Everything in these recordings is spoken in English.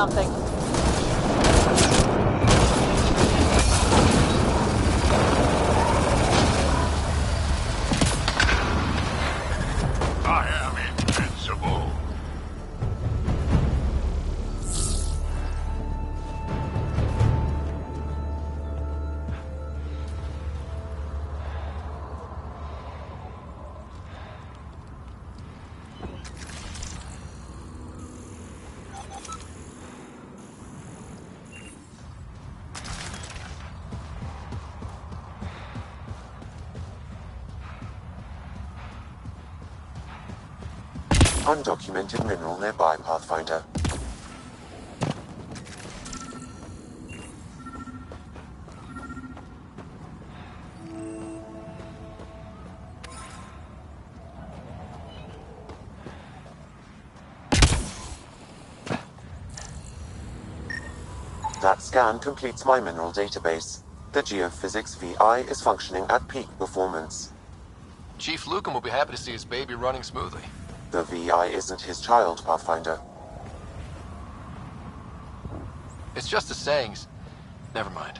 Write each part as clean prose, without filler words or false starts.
something. I am invincible. Undocumented mineral nearby, Pathfinder. That scan completes my mineral database. The geophysics VI is functioning at peak performance. Chief Lucan will be happy to see his baby running smoothly. The VI isn't his child, Pathfinder. It's just the sayings. Never mind.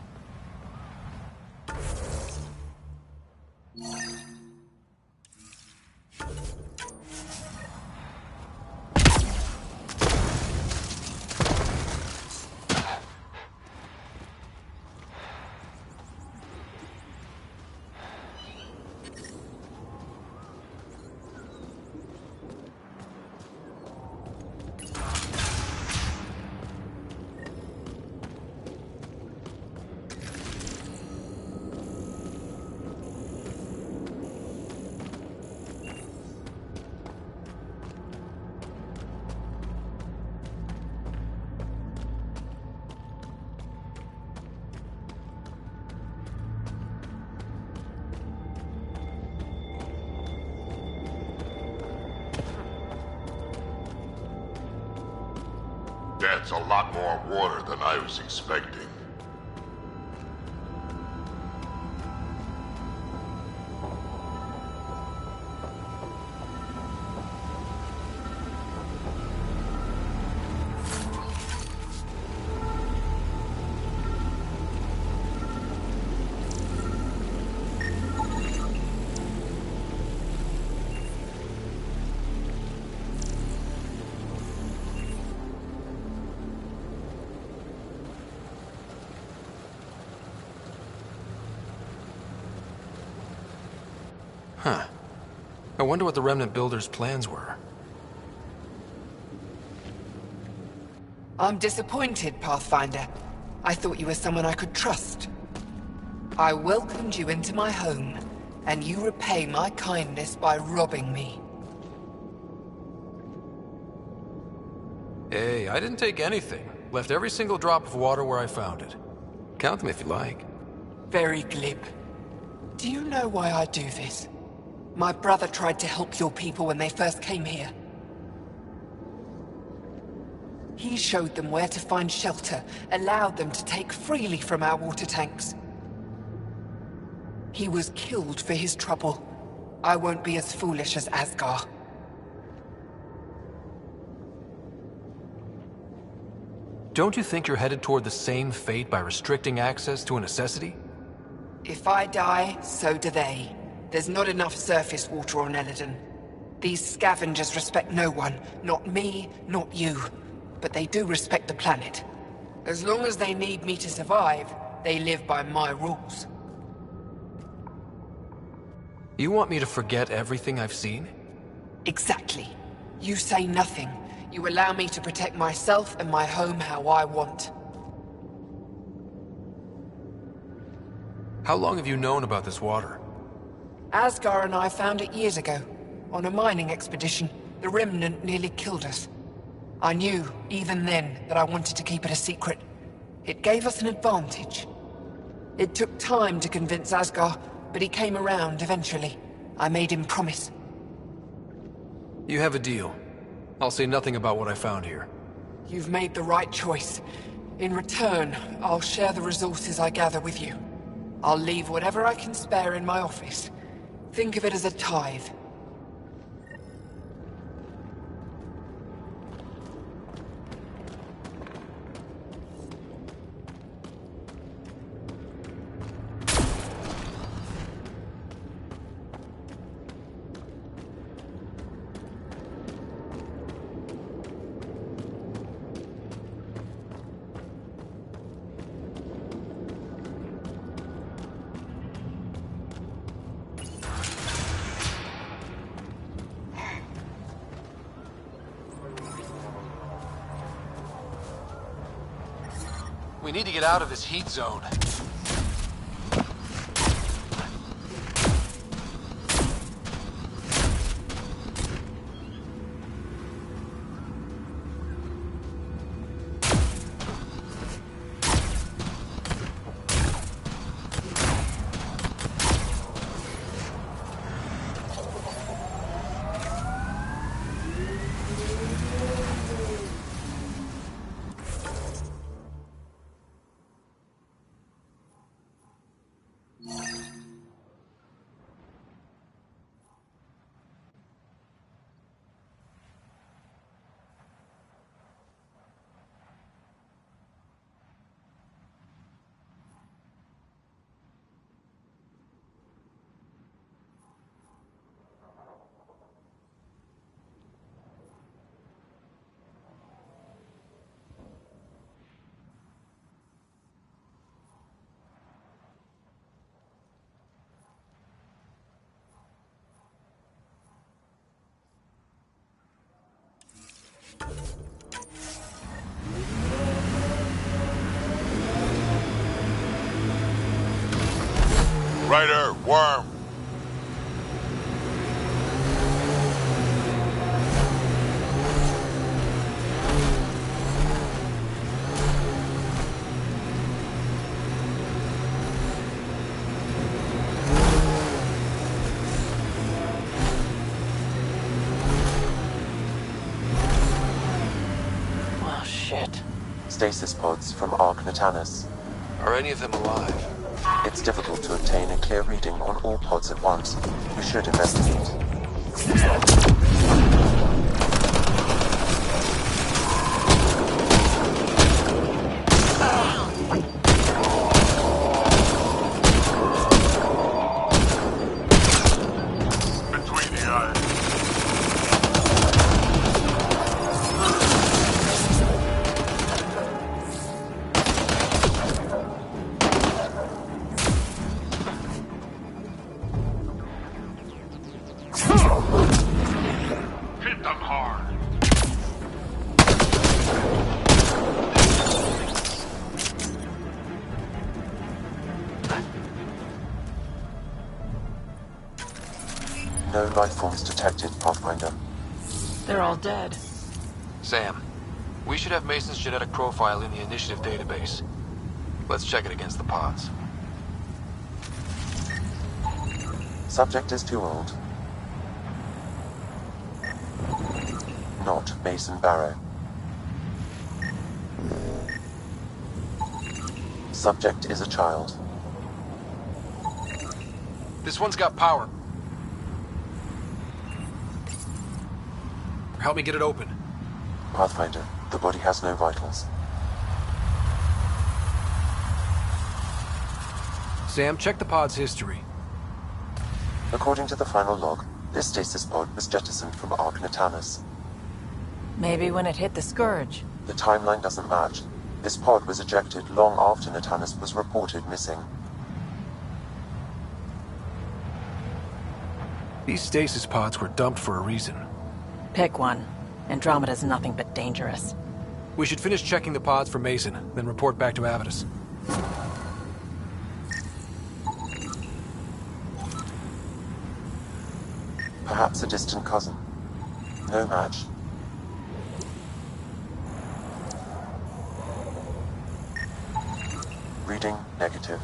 That's a lot more water than I was expecting. Huh. I wonder what the Remnant Builders' plans were. I'm disappointed, Pathfinder. I thought you were someone I could trust. I welcomed you into my home, and you repay my kindness by robbing me. Hey, I didn't take anything. Left every single drop of water where I found it. Count them if you like. Very glib. Do you know why I do this? My brother tried to help your people when they first came here. He showed them where to find shelter, allowed them to take freely from our water tanks. He was killed for his trouble. I won't be as foolish as Asgar. Don't you think you're headed toward the same fate by restricting access to a necessity? If I die, so do they. There's not enough surface water on Eladon. These scavengers respect no one. Not me, not you. But they do respect the planet. As long as they need me to survive, they live by my rules. You want me to forget everything I've seen? Exactly. You say nothing. You allow me to protect myself and my home how I want. How long have you known about this water? Asgar and I found it years ago. On a mining expedition, the Remnant nearly killed us. I knew, even then, that I wanted to keep it a secret. It gave us an advantage. It took time to convince Asgar, but he came around eventually. I made him promise. You have a deal. I'll say nothing about what I found here. You've made the right choice. In return, I'll share the resources I gather with you. I'll leave whatever I can spare in my office. Think of it as a tithe. We need to get out of this heat zone. Ryder, worm. Oh, shit. Stasis pods from Ark Natanus. Are any of them alive? It's difficult to obtain a clear reading on all pods at once. We should investigate. Between the eyes. Hit them hard. No life forms detected, Pathfinder. They're all dead. Sam, we should have Mason's genetic profile in the initiative database. Let's check it against the pods. Subject is too old. Not Mason Barrow. Subject is a child. This one's got power. Help me get it open. Pathfinder, the body has no vitals. Sam, check the pod's history. According to the final log, this stasis pod was jettisoned from Ark Natanus. Maybe when it hit the Scourge. The timeline doesn't match. This pod was ejected long after Natanus was reported missing. These stasis pods were dumped for a reason. Pick one. Andromeda's nothing but dangerous. We should finish checking the pods for Mason, then report back to Avitus. Perhaps a distant cousin. No match. Reading negative.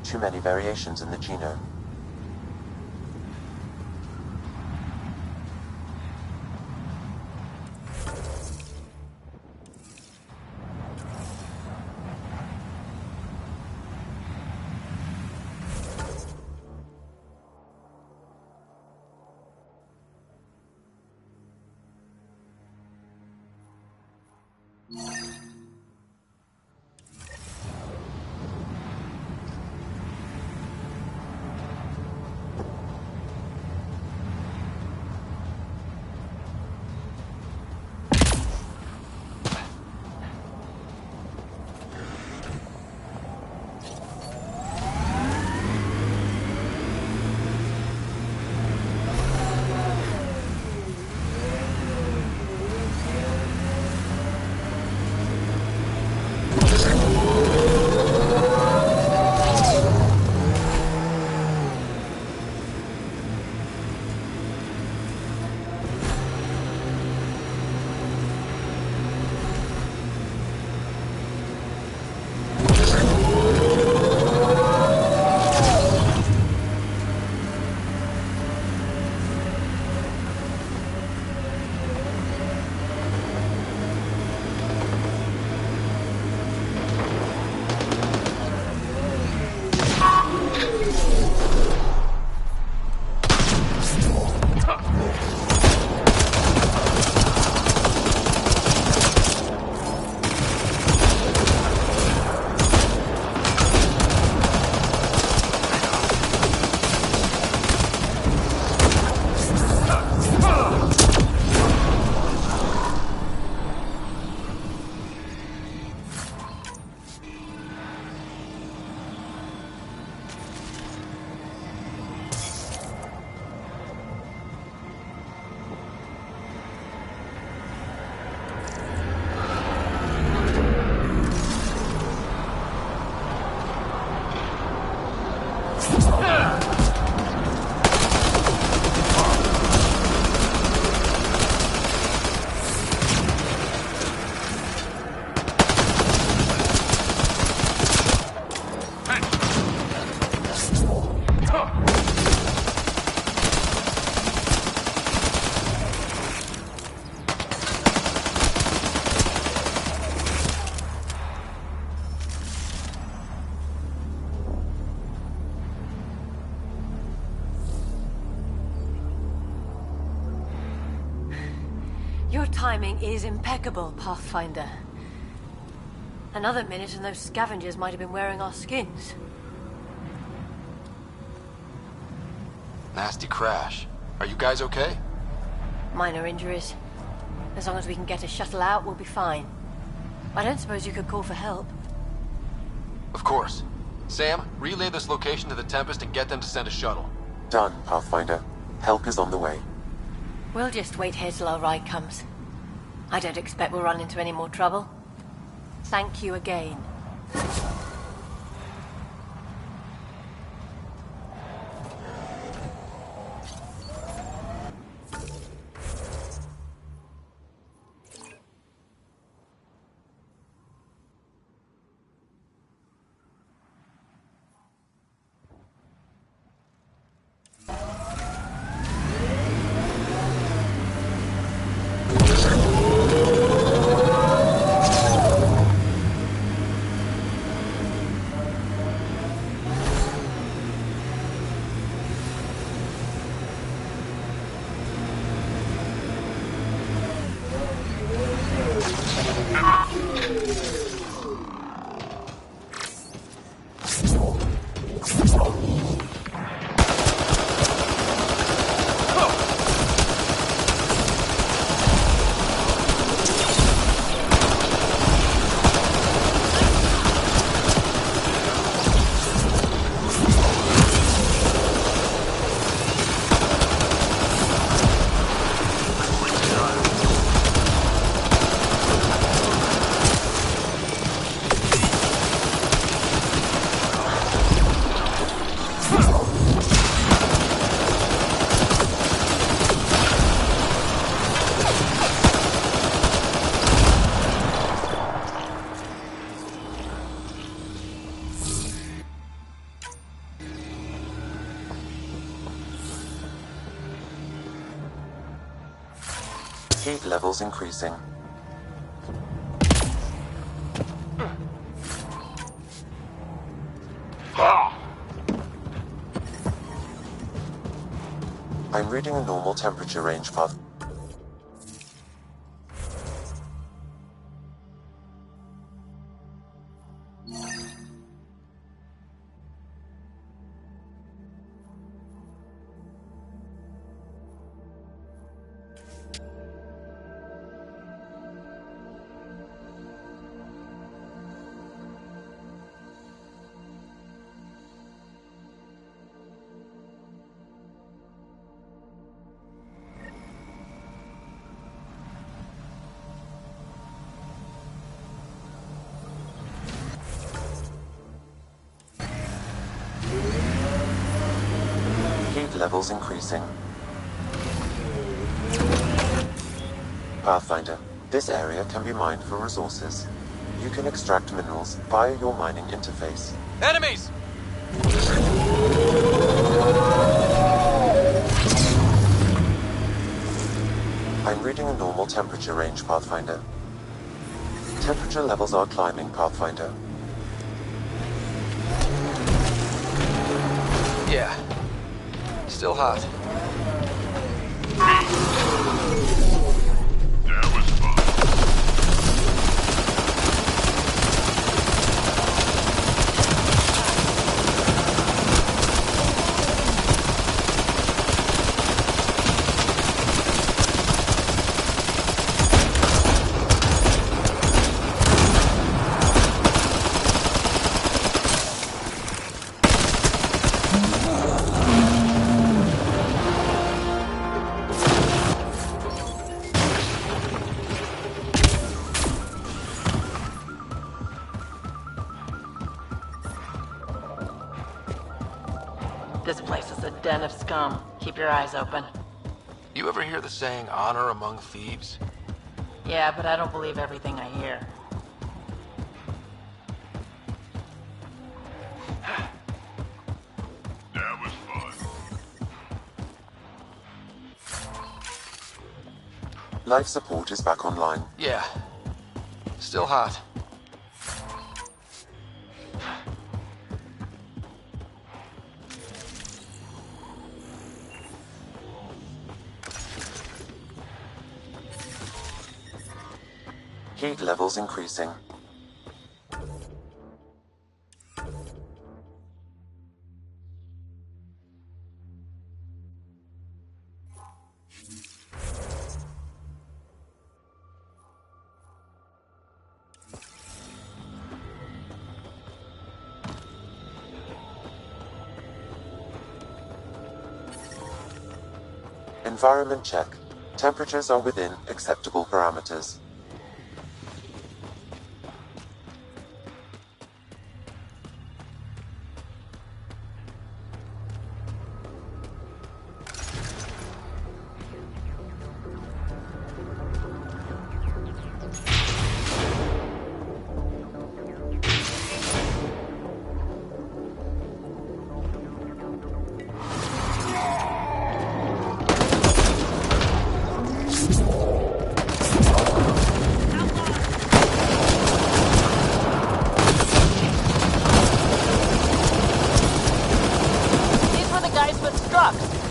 Too many variations in the genome. timing is impeccable, Pathfinder. Another minute and those scavengers might have been wearing our skins. Nasty crash. Are you guys okay? Minor injuries. As long as we can get a shuttle out, we'll be fine. I don't suppose you could call for help. Of course. Sam, relay this location to the Tempest and get them to send a shuttle. Done, Pathfinder. Help is on the way. We'll just wait here till our ride comes. I don't expect we'll run into any more trouble. Thank you again. Heat levels increasing. I'm reading a normal temperature range path. Levels increasing. Pathfinder, this area can be mined for resources. You can extract minerals via your mining interface. Enemies! I'm reading a normal temperature range, Pathfinder. Temperature levels are climbing, Pathfinder. Yeah. Still hot. That was fun. This place is a den of scum. Keep your eyes open. You ever hear the saying, honor among thieves? Yeah, but I don't believe everything I hear. That was fun. Life support is back online. Yeah. Still hot. Heat levels increasing. Environment check. Temperatures are within acceptable parameters.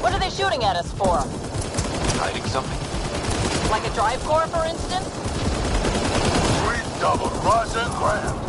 What are they shooting at us for? Hiding something? Like a drive core, for instance? Sweet double cross and grab.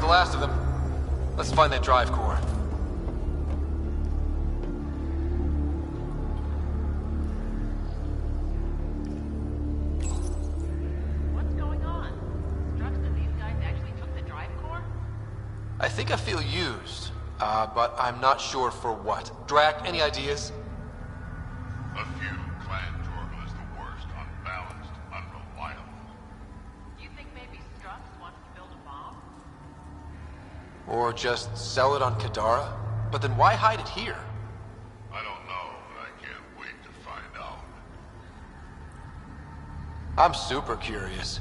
Last of them. Let's find that drive core. What's going on? Strucks and these guys actually took the drive core? I think I feel used, but I'm not sure for what. Drac, any ideas? A few. Clan Torgal is the worst. Unbalanced, unreliable. You think maybe Strucks wants to build a bomb? Or just sell it on Kadara? But then why hide it here? I don't know, but I can't wait to find out. I'm super curious.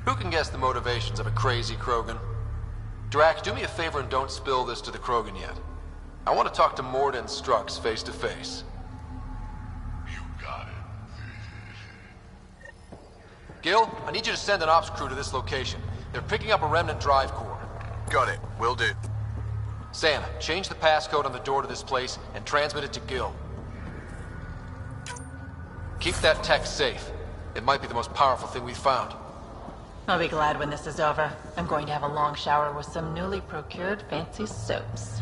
Who can guess the motivations of a crazy Krogan? Drac, do me a favor and don't spill this to the Krogan yet. I want to talk to Morda and Strux face to face. You got it. Gil, I need you to send an ops crew to this location. They're picking up a remnant drive core. Got it. Will do. Sam, change the passcode on the door to this place and transmit it to Gil. Keep that tech safe. It might be the most powerful thing we've found. I'll be glad when this is over. I'm going to have a long shower with some newly procured fancy soaps.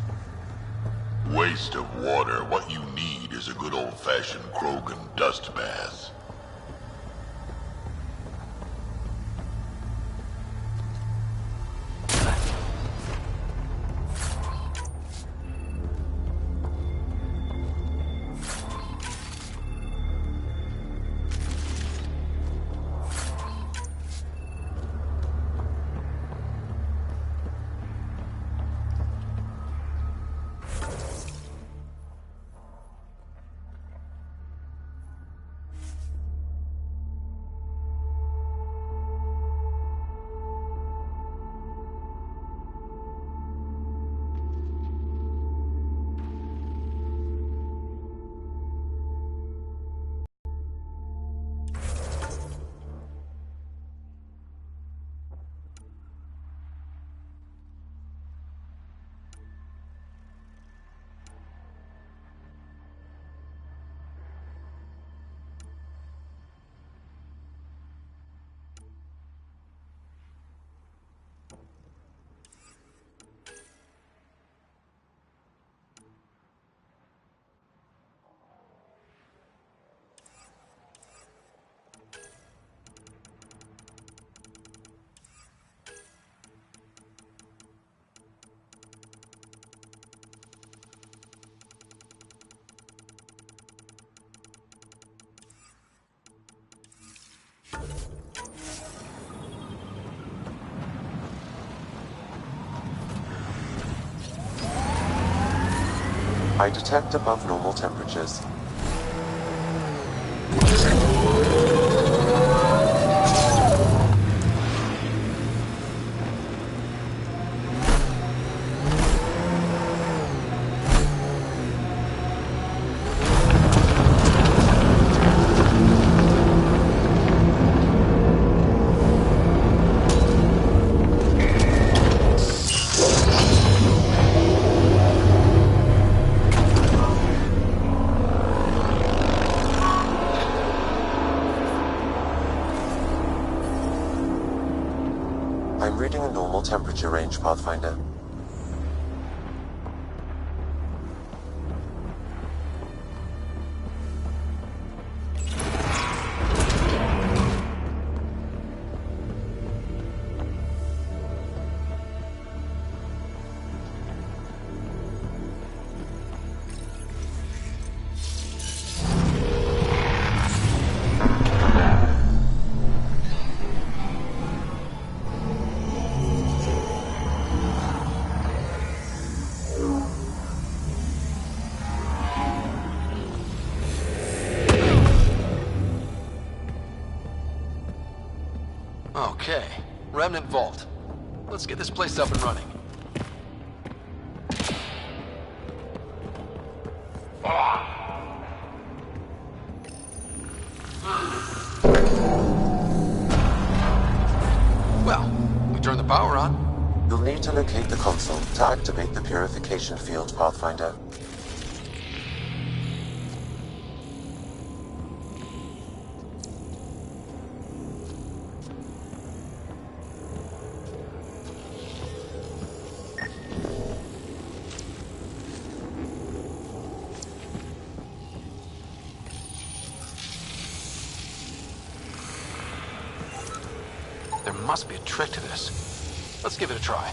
Waste of water. What you need is a good old-fashioned Krogan dust bath. I detect above normal temperatures. I'm reading a normal temperature range, Pathfinder. Okay, Remnant Vault. Let's get this place up and running. Well, we turn the power on. You'll need to locate the console to activate the purification field, Pathfinder. There must be a trick to this. Let's give it a try.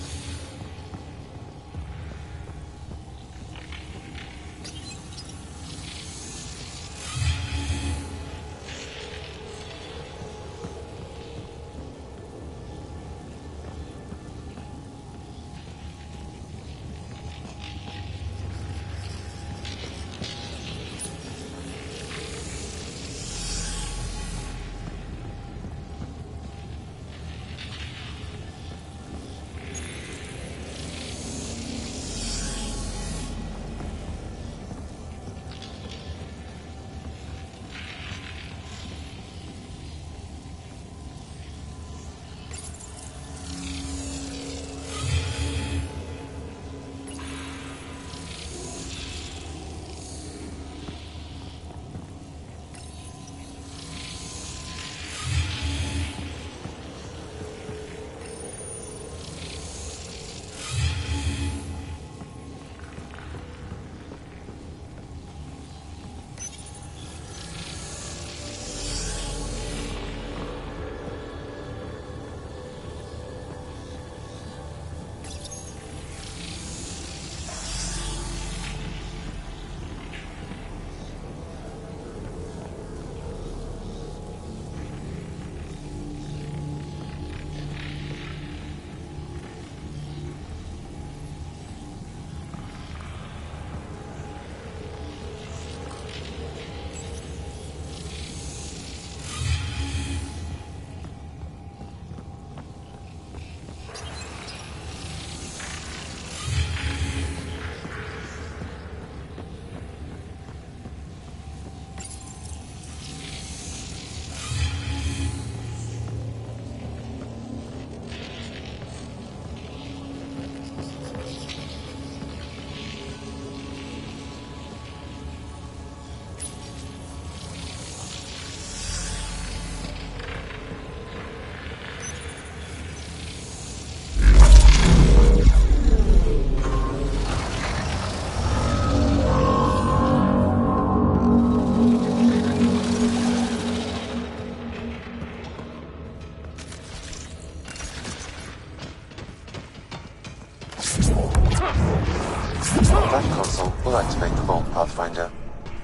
That console will activate the vault, Pathfinder.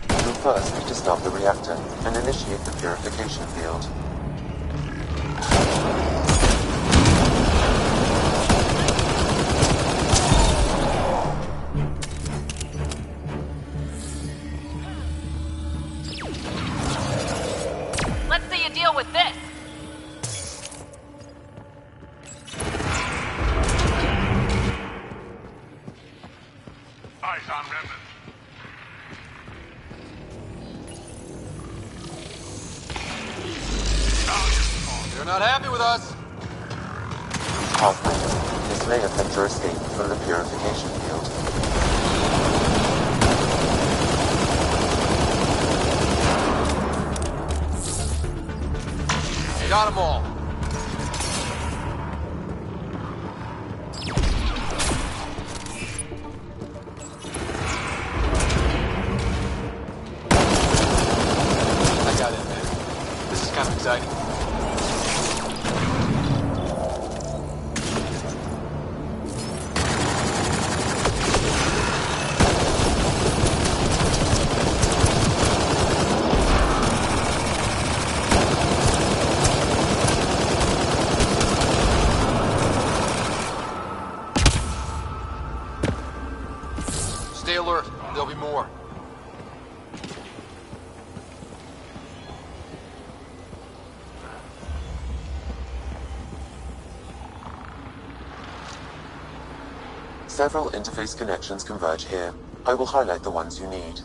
You'll first need to start the reactor and initiate the purification field. Let's see you deal with this! Eyes on Remnant. You're not happy with us? Pathfinder, this may affect your escape from the purification field. Got them all. Several interface connections converge here. I will highlight the ones you need.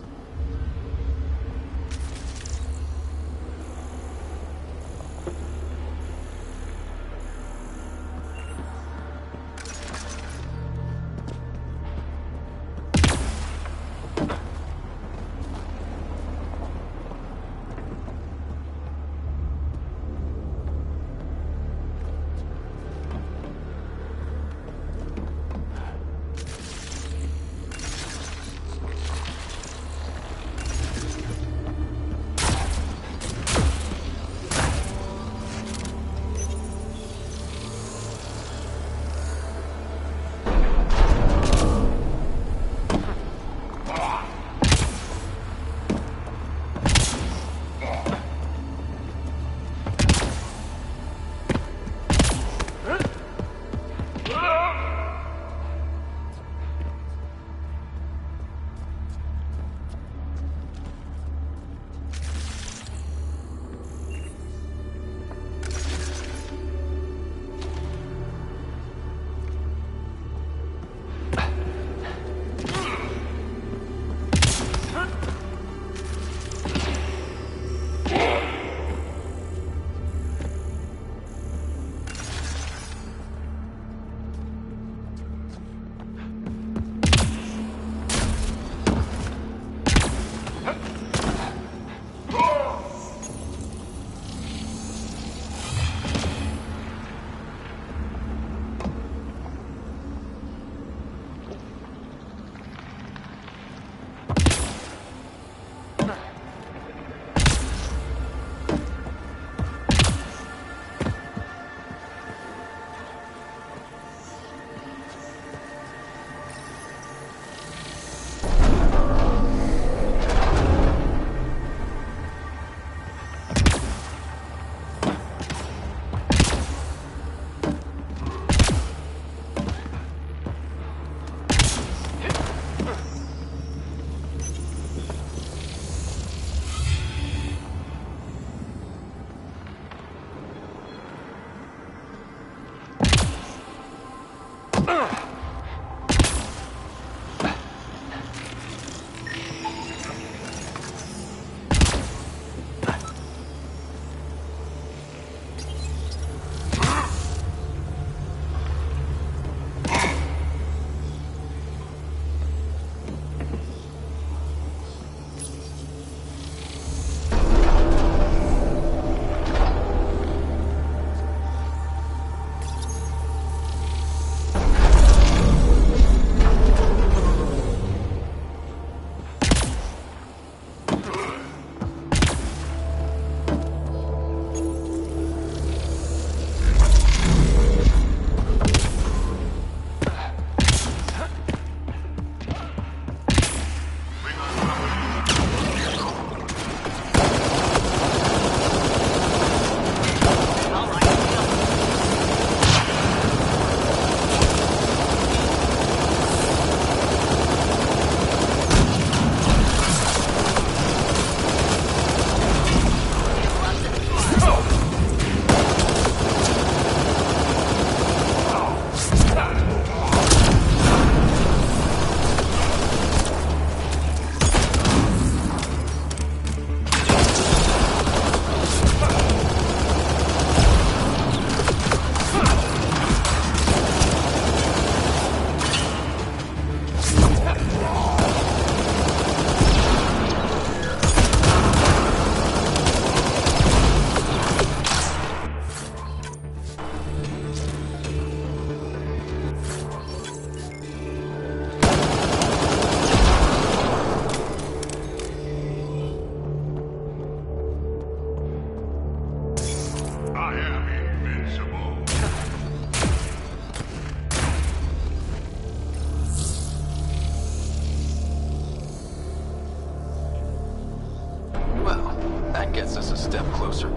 gets us a step closer.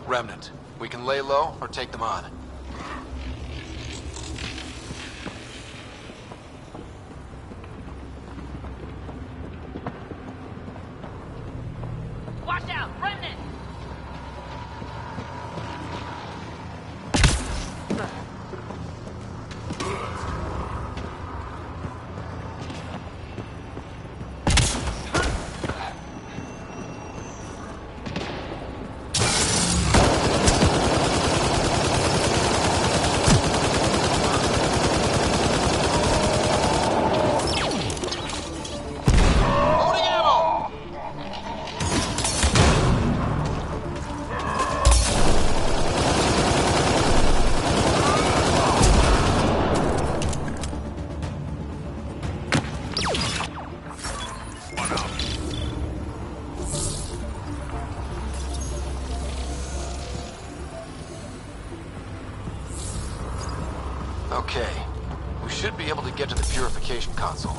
Remnant. We can lay low or take them on. Watch out! Remnant! Loading ammo! Okay. We should be able to get to the purification console.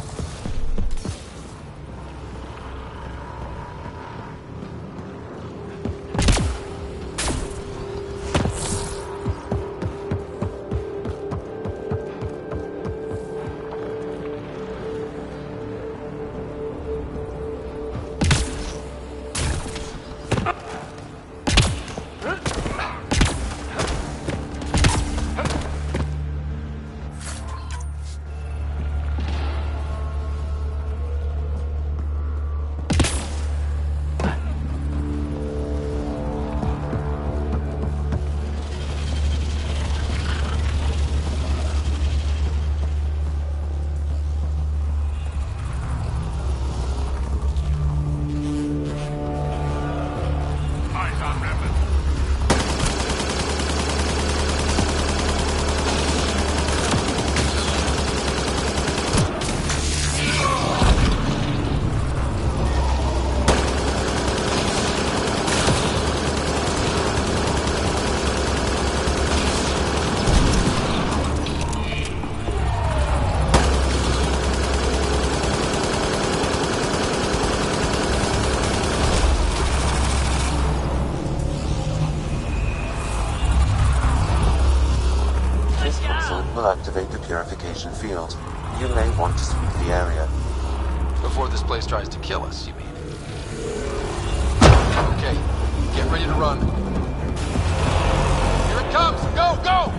Will activate the purification field. You may want to sweep the area. Before this place tries to kill us, you mean? Okay, get ready to run. Here it comes! Go, go!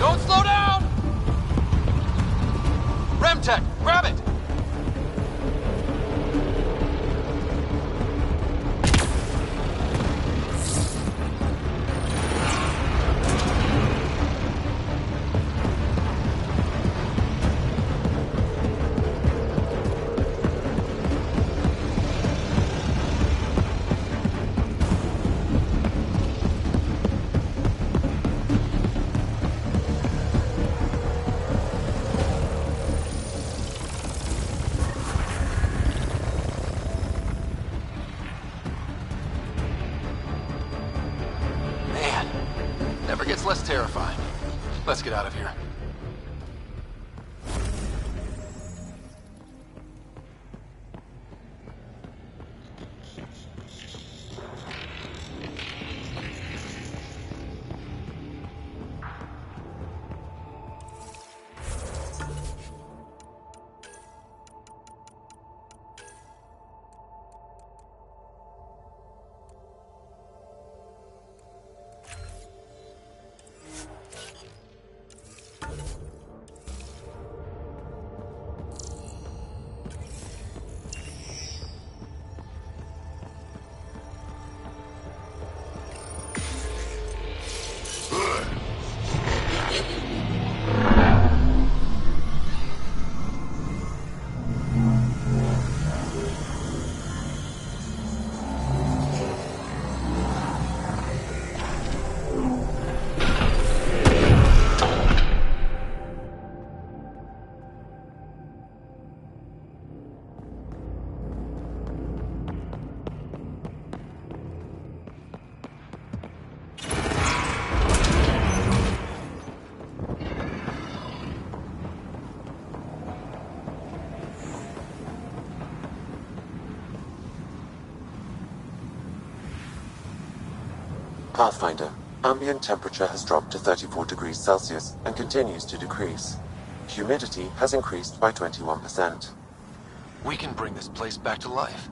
Don't slow down! Remtech, grab it! Never gets less terrifying. Let's get out of here. Pathfinder, ambient temperature has dropped to 34 degrees Celsius and continues to decrease. Humidity has increased by 21%. We can bring this place back to life.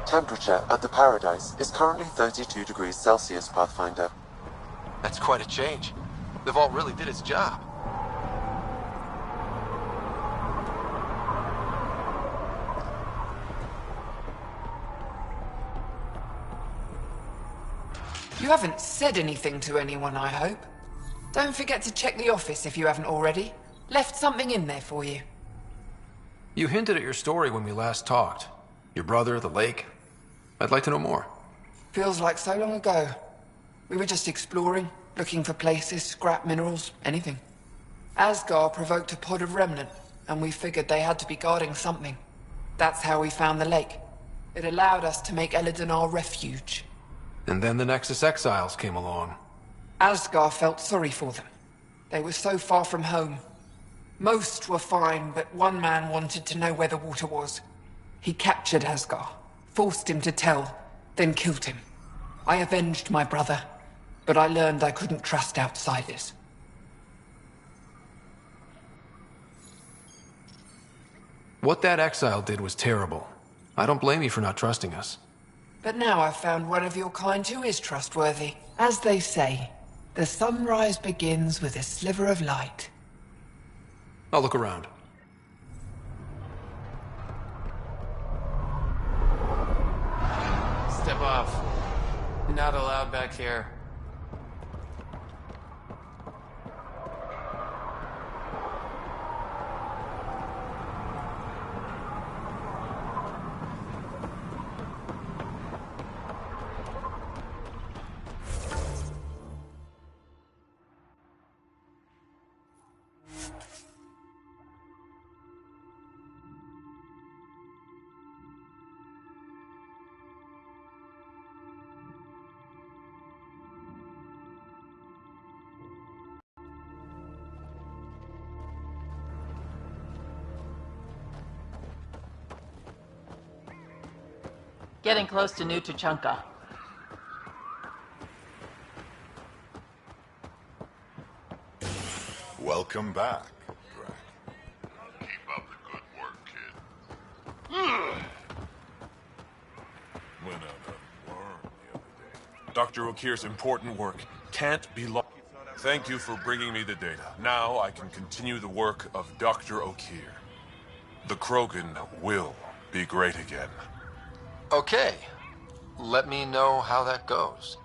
Temperature at the Paradise is currently 32 degrees Celsius, Pathfinder. That's quite a change. The vault really did its job. You haven't said anything to anyone, I hope. Don't forget to check the office if you haven't already. Left something in there for you. You hinted at your story when we last talked. Your brother, the lake. I'd like to know more. Feels like so long ago. We were just exploring, looking for places, scrap minerals, anything. Asgard provoked a pod of remnant, and we figured they had to be guarding something. That's how we found the lake. It allowed us to make Eladin our refuge. And then the Nexus Exiles came along. Asgard felt sorry for them. They were so far from home. Most were fine, but one man wanted to know where the water was. He captured Asgard, forced him to tell, then killed him. I avenged my brother, but I learned I couldn't trust outsiders. What that exile did was terrible. I don't blame you for not trusting us. But now I've found one of your kind who is trustworthy. As they say, the sunrise begins with a sliver of light. I'll look around. Step off. Not allowed back here. Getting close to New Tuchanka. Welcome back, Drac. Keep up the good work, kid. Went out a worm the other day. Dr. O'Keefe's important work can't be lost. Thank you for bringing me the data. Now I can continue the work of Dr. O'Keefe. The Krogan will be great again. Okay. let me know how that goes.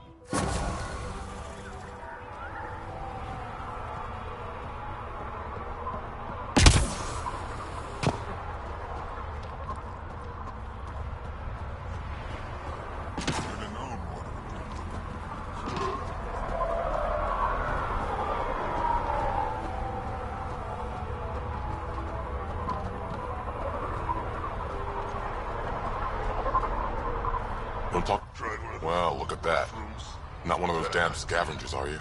Don't talk. Well, look at that. Not one of those damn scavengers, are you?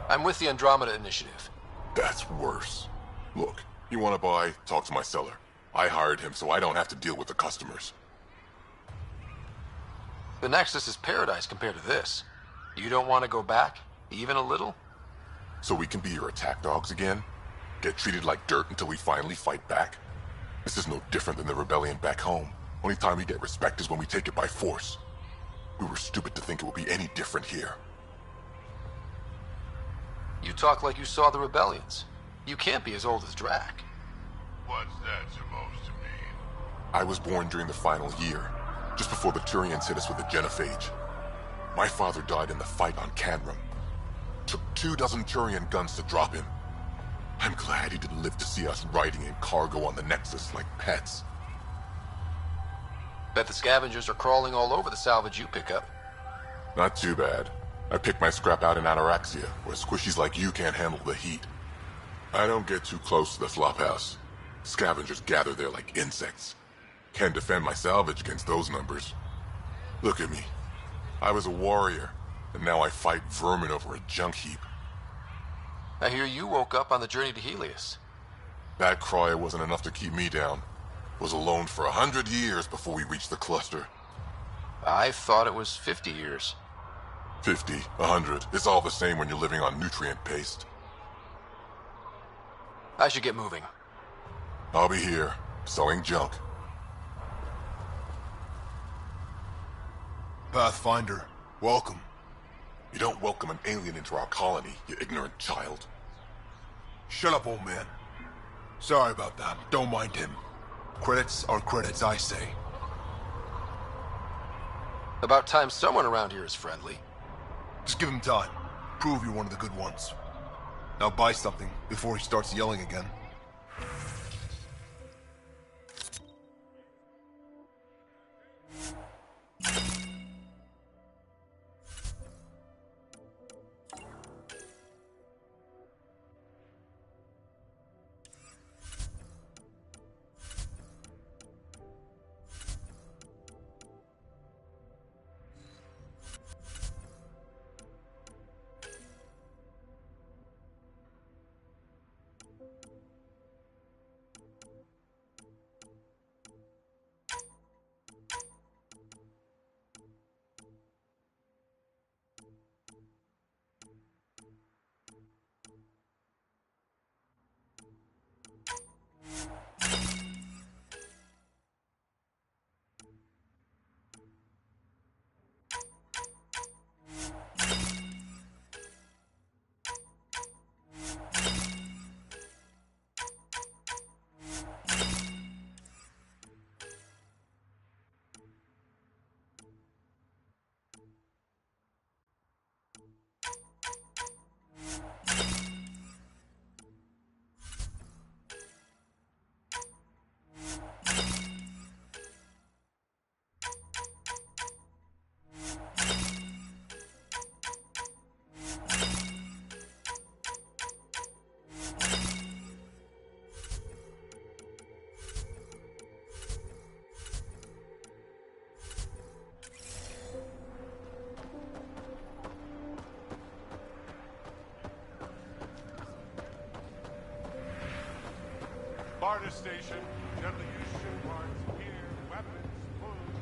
I'm with the Andromeda initiative. That's worse. Look, you want to buy? Talk to my seller. I hired him so I don't have to deal with the customers. The Nexus is paradise compared to this. You don't want to go back? Even a little? So we can be your attack dogs again? Get treated like dirt until we finally fight back? This is no different than the rebellion back home. Only time we get respect is when we take it by force. We were stupid to think it would be any different here. You talk like you saw the rebellions. You can't be as old as Drac. What's that supposed to mean? I was born during the final year, just before the Turians hit us with the genophage. My father died in the fight on Canrum. Took 24 Turian guns to drop him. I'm glad he didn't live to see us riding in cargo on the Nexus like pets. Bet the scavengers are crawling all over the salvage you pick up. Not too bad. I picked my scrap out in Ataraxia, where squishies like you can't handle the heat. I don't get too close to the flophouse. Scavengers gather there like insects. Can't defend my salvage against those numbers. Look at me. I was a warrior, and now I fight vermin over a junk heap. I hear you woke up on the journey to Helios. That cry wasn't enough to keep me down. Was alone for 100 years before we reached the cluster. I thought it was 50 years. 50, 100, it's all the same when you're living on nutrient paste. I should get moving. I'll be here, selling junk. Pathfinder, welcome. You don't welcome an alien into our colony, you ignorant child. Shut up, old man. Sorry about that. Don't mind him. Credits are credits, I say. About time someone around here is friendly. Just give him time. Prove you're one of the good ones. Now buy something before he starts yelling again. Barter station. Deadly use ship parts, gear, weapons, food.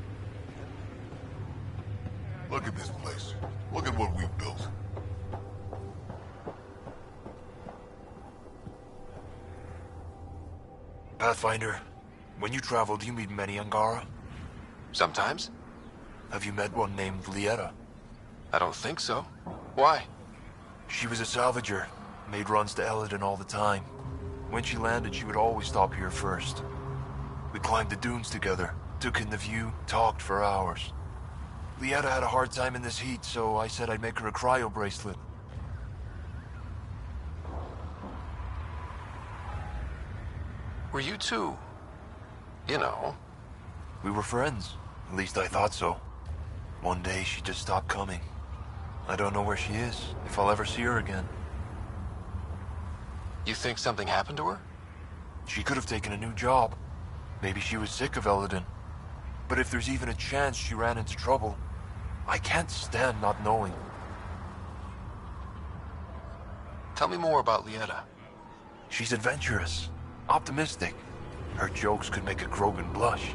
Look at this place. Look at what we've built. Pathfinder, when you travel, do you meet many Angara? Sometimes. Have you met one named Lieta? I don't think so. Why? She was a salvager, made runs to Eladin all the time. When she landed, she would always stop here first. We climbed the dunes together, Took in the view, talked for hours. Lieta had a hard time in this heat, so I said I'd make her a cryo bracelet. Were you two, you know? We were friends. At least I thought so. One day she just stopped coming. I don't know where she is, if I'll ever see her again. You think something happened to her? She could have taken a new job. Maybe she was sick of Eldon. But if there's even a chance she ran into trouble, I can't stand not knowing. Tell me more about Lieta. She's adventurous, optimistic. Her jokes could make a Krogan blush.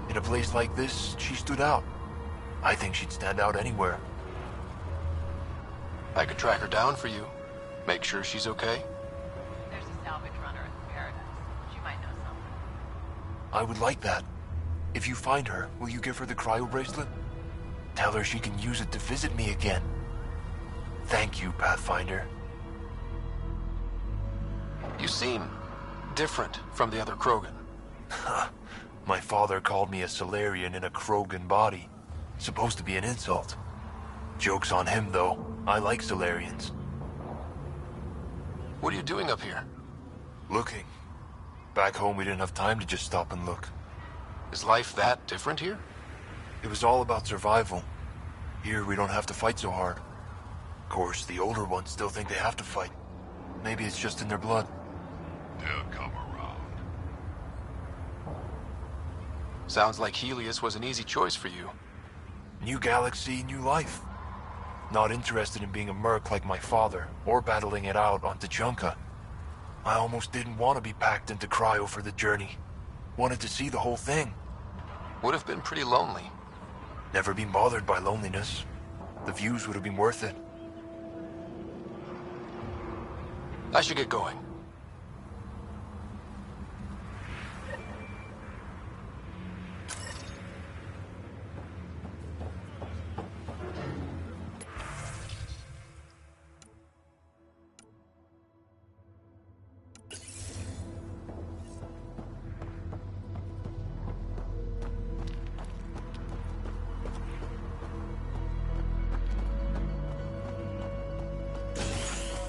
In a place like this, she stood out. I think she'd stand out anywhere. I could track her down for you. Make sure she's okay. There's a salvage runner in Paradise. She might know something. I would like that. If you find her, will you give her the cryo bracelet? Tell her she can use it to visit me again. Thank you, Pathfinder. You seem different from the other Krogan. My father called me a Solarian in a Krogan body. Supposed to be an insult. Joke's on him, though. I like Solarians. What are you doing up here? Looking. Back home, we didn't have time to just stop and look. Is life that different here? It was all about survival. Here, we don't have to fight so hard. Of course, the older ones still think they have to fight. Maybe it's just in their blood. They'll come around. Sounds like Helios was an easy choice for you. New galaxy, new life. Not interested in being a merc like my father, or battling it out on Tuchanka. I almost didn't want to be packed into cryo for the journey. Wanted to see the whole thing. Would have been pretty lonely. Never been bothered by loneliness. The views would have been worth it. I should get going.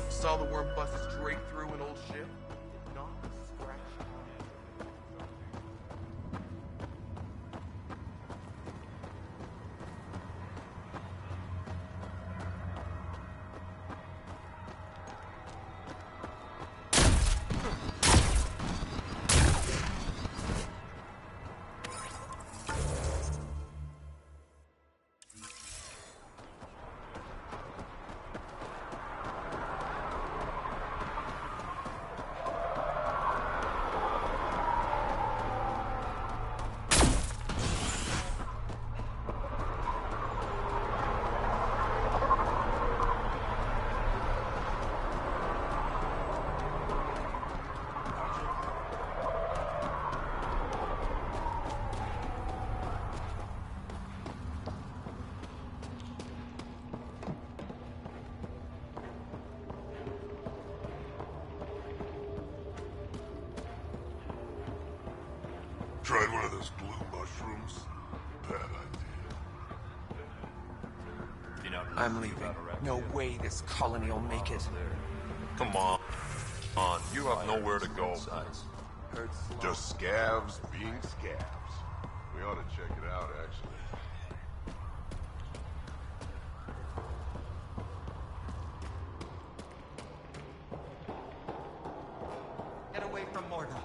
Saw the worm bust straight through an old ship. Not a scratch. Tried one of those blue mushrooms? Bad idea. I'm leaving. No way this colony will make it. Come on. You have nowhere to go. Just scavs being scavs. We ought to check it out, actually. Get away from Morda.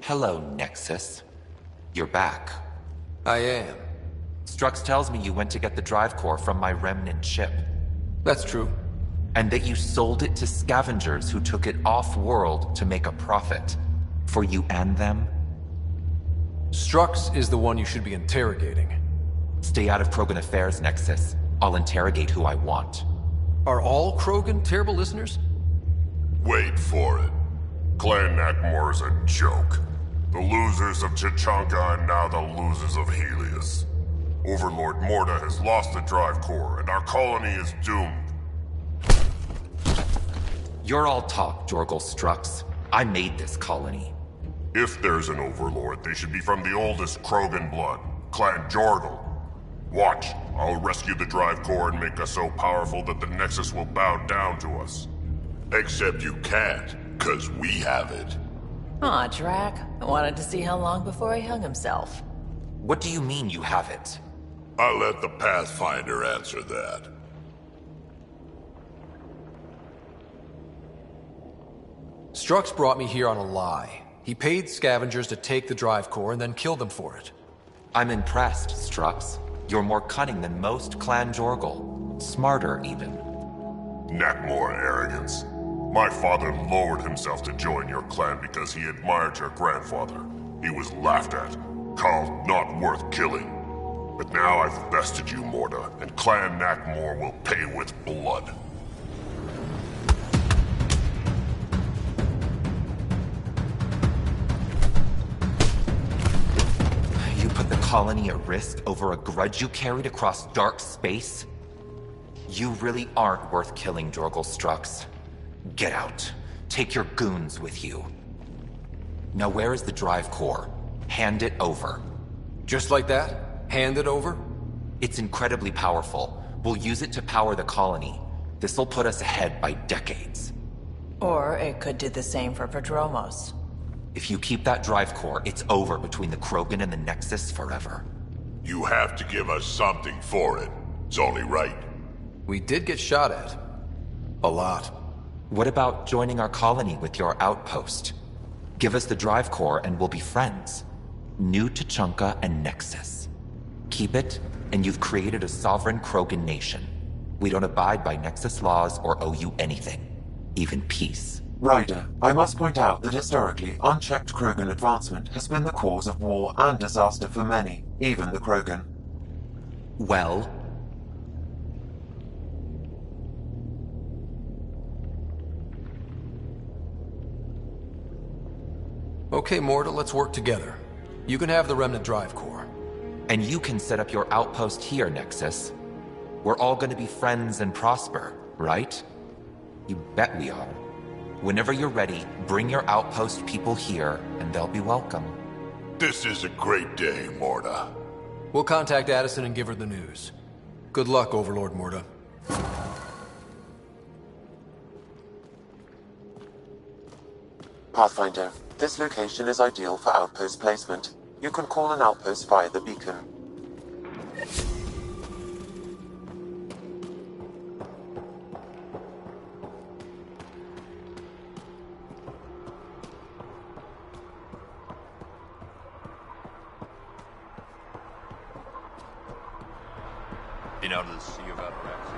Hello, Nexus. You're back. I am. Strux tells me you went to get the drive core from my remnant ship. That's true. And that you sold it to scavengers who took it off-world to make a profit. For you and them? Strux is the one you should be interrogating. Stay out of Krogan affairs, Nexus. I'll interrogate who I want. Are all Krogan terrible listeners? Wait for it. Clan Nakmor is a joke. The losers of Chichanka and now the losers of Helios. Overlord Morda has lost the drive core, and our colony is doomed. You're all talk, Jorgal Strux. I made this colony. If there's an overlord, they should be from the oldest Krogan blood, Clan Jorgal. Watch, I'll rescue the drive core and make us so powerful that the Nexus will bow down to us. Except you can't, 'cause we have it. Aw, Drac. I wanted to see how long before he hung himself. What do you mean you have it? I'll let the Pathfinder answer that. Strux brought me here on a lie. He paid scavengers to take the drive core and then killed them for it. I'm impressed, Strux. You're more cunning than most Clan Jorgal. Smarter, even. Nakmor arrogance. My father lowered himself to join your clan because he admired your grandfather. He was laughed at, called not worth killing. But now I've bested you, Morda, and Clan Nakmor will pay with blood. You put the colony at risk over a grudge you carried across dark space? You really aren't worth killing, Jorgal Strux. Get out. Take your goons with you. Now where is the drive core? Hand it over. Just like that? Hand it over? It's incredibly powerful. We'll use it to power the colony. This'll put us ahead by decades. Or it could do the same for Prodromos. If you keep that drive core, it's over between the Krogan and the Nexus forever. You have to give us something for it. It's only right. We did get shot at. A lot. What about joining our colony with your outpost? Give us the drive core and we'll be friends. New to Chunka and Nexus. Keep it, and you've created a sovereign Krogan nation. We don't abide by Nexus laws or owe you anything. Even peace. Ryder, I must point out that historically, unchecked Krogan advancement has been the cause of war and disaster for many, even the Krogan. Well? Okay, Morda, let's work together. You can have the Remnant drive core. And you can set up your outpost here, Nexus. We're all gonna be friends and prosper, right? You bet we are. Whenever you're ready, bring your outpost people here, and they'll be welcome. This is a great day, Morda. We'll contact Addison and give her the news. Good luck, Overlord Morda. Pathfinder, this location is ideal for outpost placement. You can call an outpost via the beacon. Been out of the sea of Ataraxia.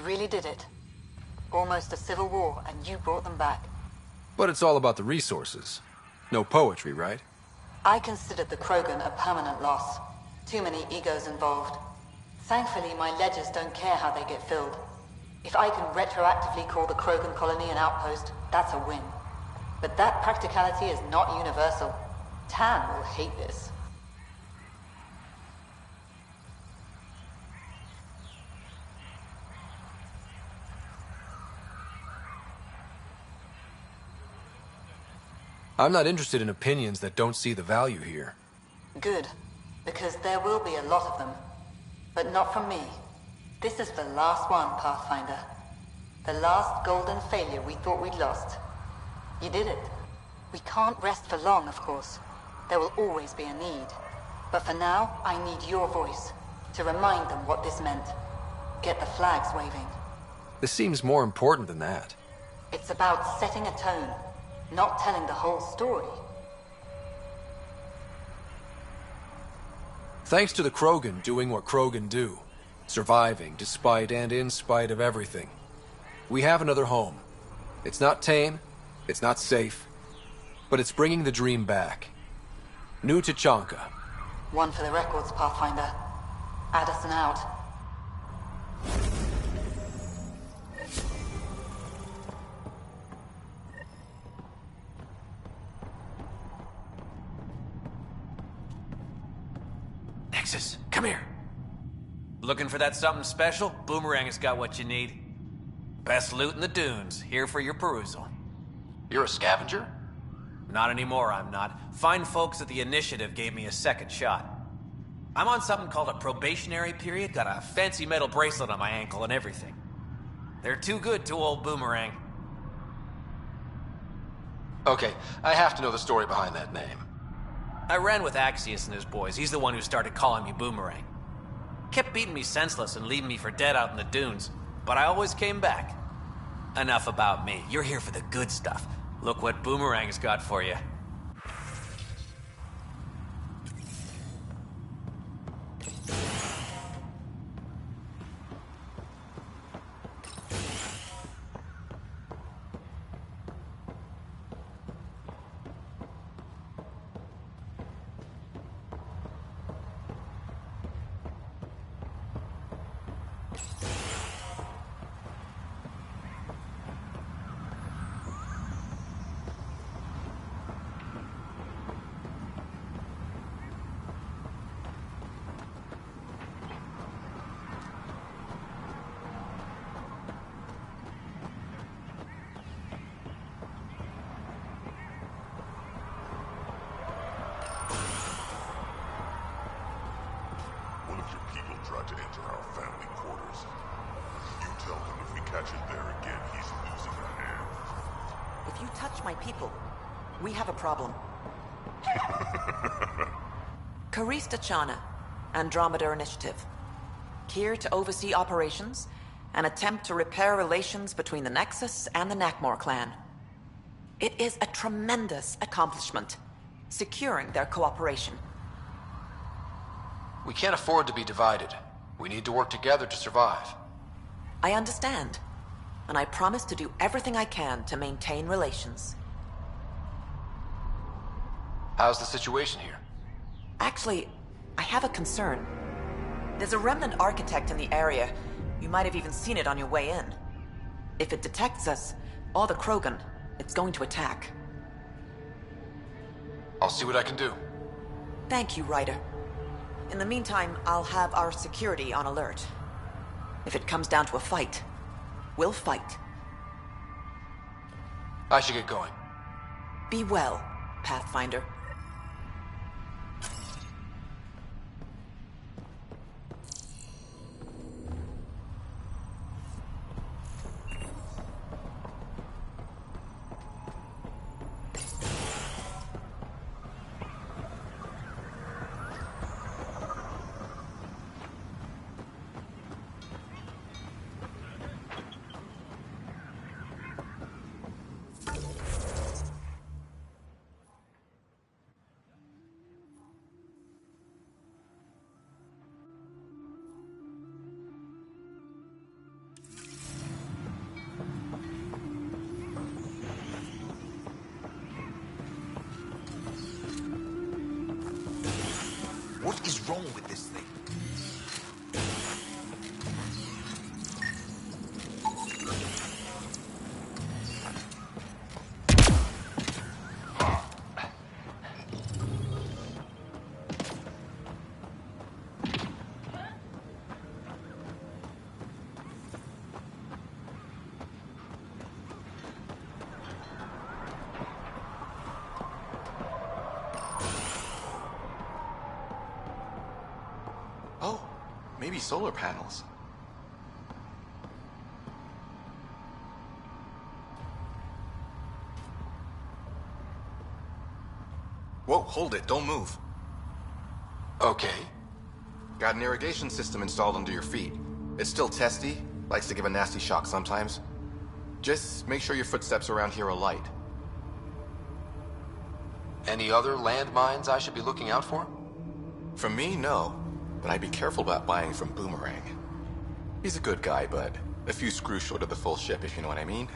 really did it. Almost a civil war, and you brought them back. But it's all about the resources. No poetry, right? I considered the Krogan a permanent loss. Too many egos involved. Thankfully, my ledgers don't care how they get filled. If I can retroactively call the Krogan colony an outpost, that's a win. But that practicality is not universal. Tan will hate this. I'm not interested in opinions that don't see the value here. Good, because there will be a lot of them. But not from me. This is the last one, Pathfinder. The last golden failure we thought we'd lost. You did it. We can't rest for long, of course. There will always be a need. But for now, I need your voice, to remind them what this meant. Get the flags waving. This seems more important than that. It's about setting a tone, not telling the whole story. Thanks to the Krogan doing what Krogan do. Surviving despite and in spite of everything. We have another home. It's not tame, it's not safe, but it's bringing the dream back. New Tachanka. One for the records, Pathfinder. Addison out. Nexus, come here. Looking for that something special? Boomerang has got what you need. Best loot in the dunes, here for your perusal. You're a scavenger? Not anymore, I'm not. Fine folks at the Initiative gave me a second shot. I'm on something called a probationary period, got a fancy metal bracelet on my ankle and everything. They're too good to old Boomerang. Okay, I have to know the story behind that name. I ran with Axius and his boys. He's the one who started calling me Boomerang. Kept beating me senseless and leaving me for dead out in the dunes. But I always came back. Enough about me. You're here for the good stuff. Look what Boomerang's got for you. Tried to enter our family quarters. You tell him if we catch him there again, he's losing a hand. If you touch my people, we have a problem. Karista Chana, Andromeda Initiative. Here to oversee operations and attempt to repair relations between the Nexus and the Nakmor clan. It is a tremendous accomplishment, securing their cooperation. We can't afford to be divided. We need to work together to survive. I understand, and I promise to do everything I can to maintain relations. How's the situation here? Actually, I have a concern. There's a remnant architect in the area. You might have even seen it on your way in. If it detects us, or the Krogan, it's going to attack. I'll see what I can do. Thank you, Ryder. In the meantime, I'll have our security on alert. If it comes down to a fight, we'll fight. I should get going. Be well, Pathfinder. wrong with this thing? Oh, maybe solar panels. Whoa, hold it, don't move. Okay. Got an irrigation system installed under your feet. It's still testy, likes to give a nasty shock sometimes. Just make sure your footsteps around here are light. Any other landmines I should be looking out for? From me, no. But I'd be careful about buying from Boomerang. He's a good guy, but a few screws short of the full ship, if you know what I mean.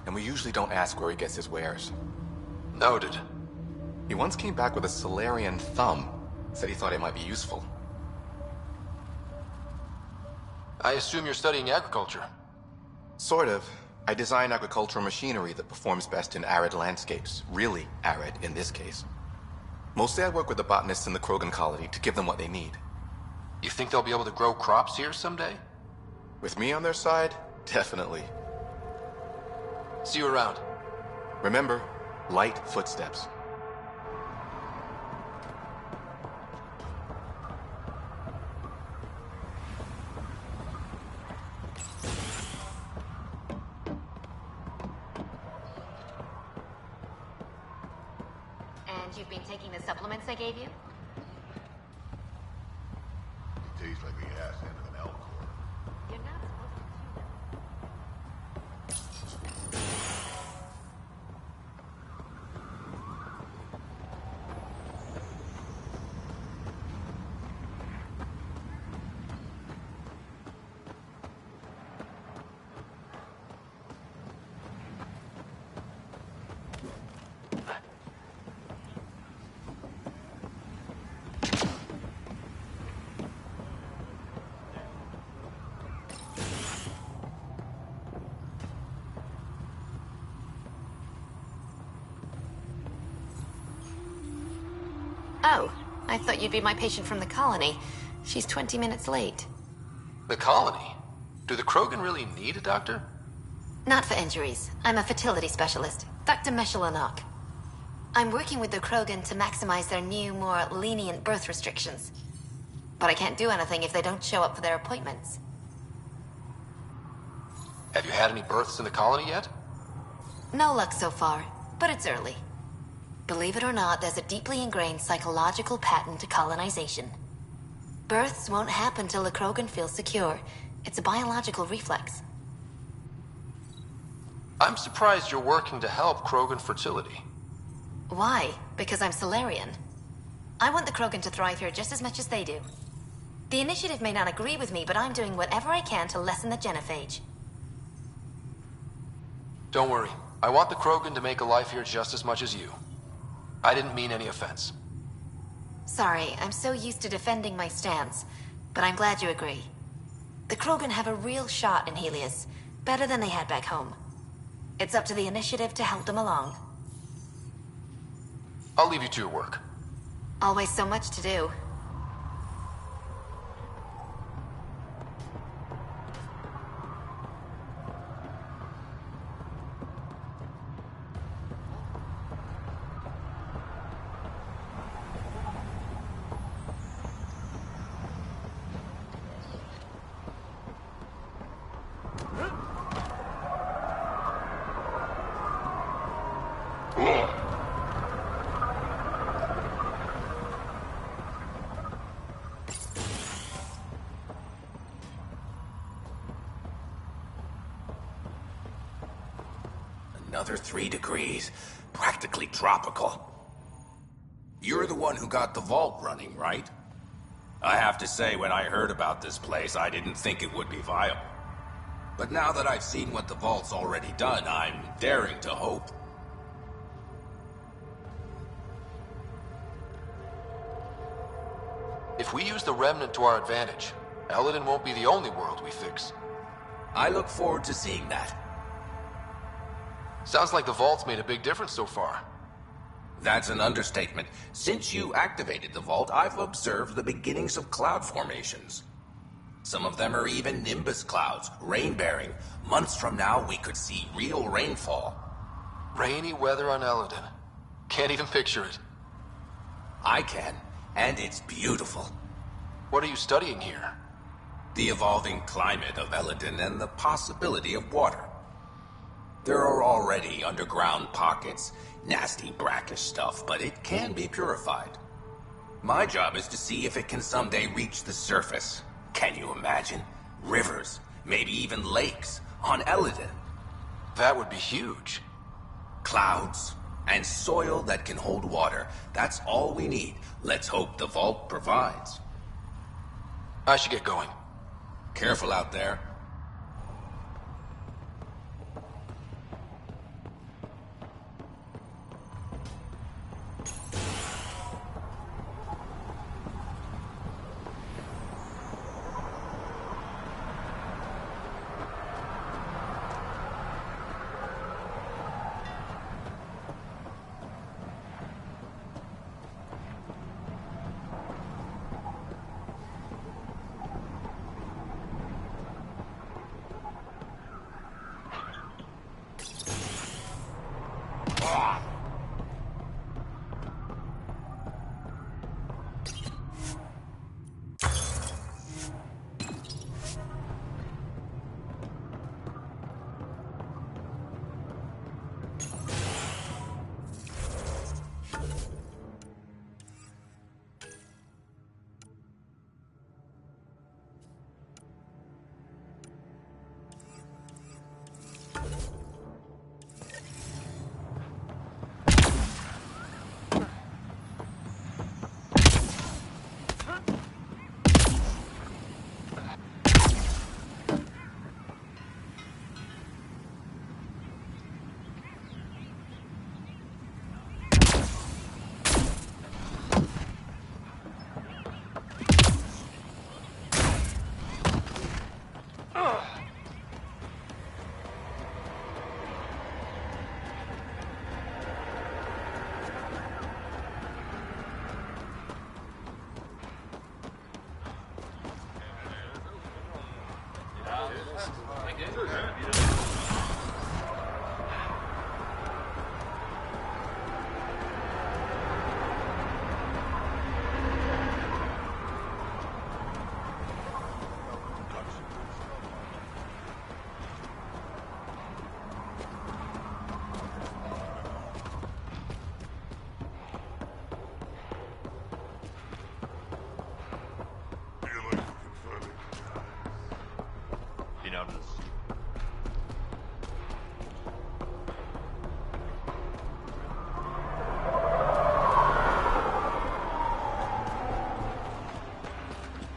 And we usually don't ask where he gets his wares. Noted. He once came back with a Solarian thumb. Said he thought it might be useful. I assume you're studying agriculture. Sort of. I design agricultural machinery that performs best in arid landscapes. Really arid, in this case. Mostly I work with the botanists in the Krogan colony to give them what they need. You think they'll be able to grow crops here someday? With me on their side, definitely. See you around. Remember, light footsteps. And you've been taking the supplements I gave you? Tastes like the ass end of an elk. You're not supposed to chew them. Oh, I thought you'd be my patient from the colony. She's 20 minutes late. The colony? Do the Krogan really need a doctor? Not for injuries. I'm a fertility specialist, Dr. Meshalanok. I'm working with the Krogan to maximize their new, more lenient birth restrictions. But I can't do anything if they don't show up for their appointments. Have you had any births in the colony yet? No luck so far, but it's early. Believe it or not, there's a deeply ingrained psychological pattern to colonization. Births won't happen till the Krogan feel secure. It's a biological reflex. I'm surprised you're working to help Krogan fertility. Why? Because I'm Solarian. I want the Krogan to thrive here just as much as they do. The Initiative may not agree with me, but I'm doing whatever I can to lessen the genophage. Don't worry. I want the Krogan to make a life here just as much as you. I didn't mean any offense. Sorry, I'm so used to defending my stance, but I'm glad you agree. The Krogan have a real shot in Helios, better than they had back home. It's up to the Initiative to help them along. I'll leave you to your work. Always so much to do. Another 3 degrees. Practically tropical. You're the one who got the vault running, right? I have to say, when I heard about this place, I didn't think it would be viable. But now that I've seen what the vault's already done, I'm daring to hope. If we use the Remnant to our advantage, Eladin won't be the only world we fix. I look forward to seeing that. Sounds like the Vault's made a big difference so far. That's an understatement. Since you activated the Vault, I've observed the beginnings of cloud formations. Some of them are even nimbus clouds, rain-bearing. Months from now, we could see real rainfall. Rainy weather on Eladin. Can't even picture it. I can, and it's beautiful. What are you studying here? The evolving climate of Eladin and the possibility of water. There are already underground pockets, nasty brackish stuff, but it can be purified. My job is to see if it can someday reach the surface. Can you imagine? Rivers, maybe even lakes, on Eladin. That would be huge. Clouds, and soil that can hold water. That's all we need. Let's hope the Vault provides. I should get going. Careful out there.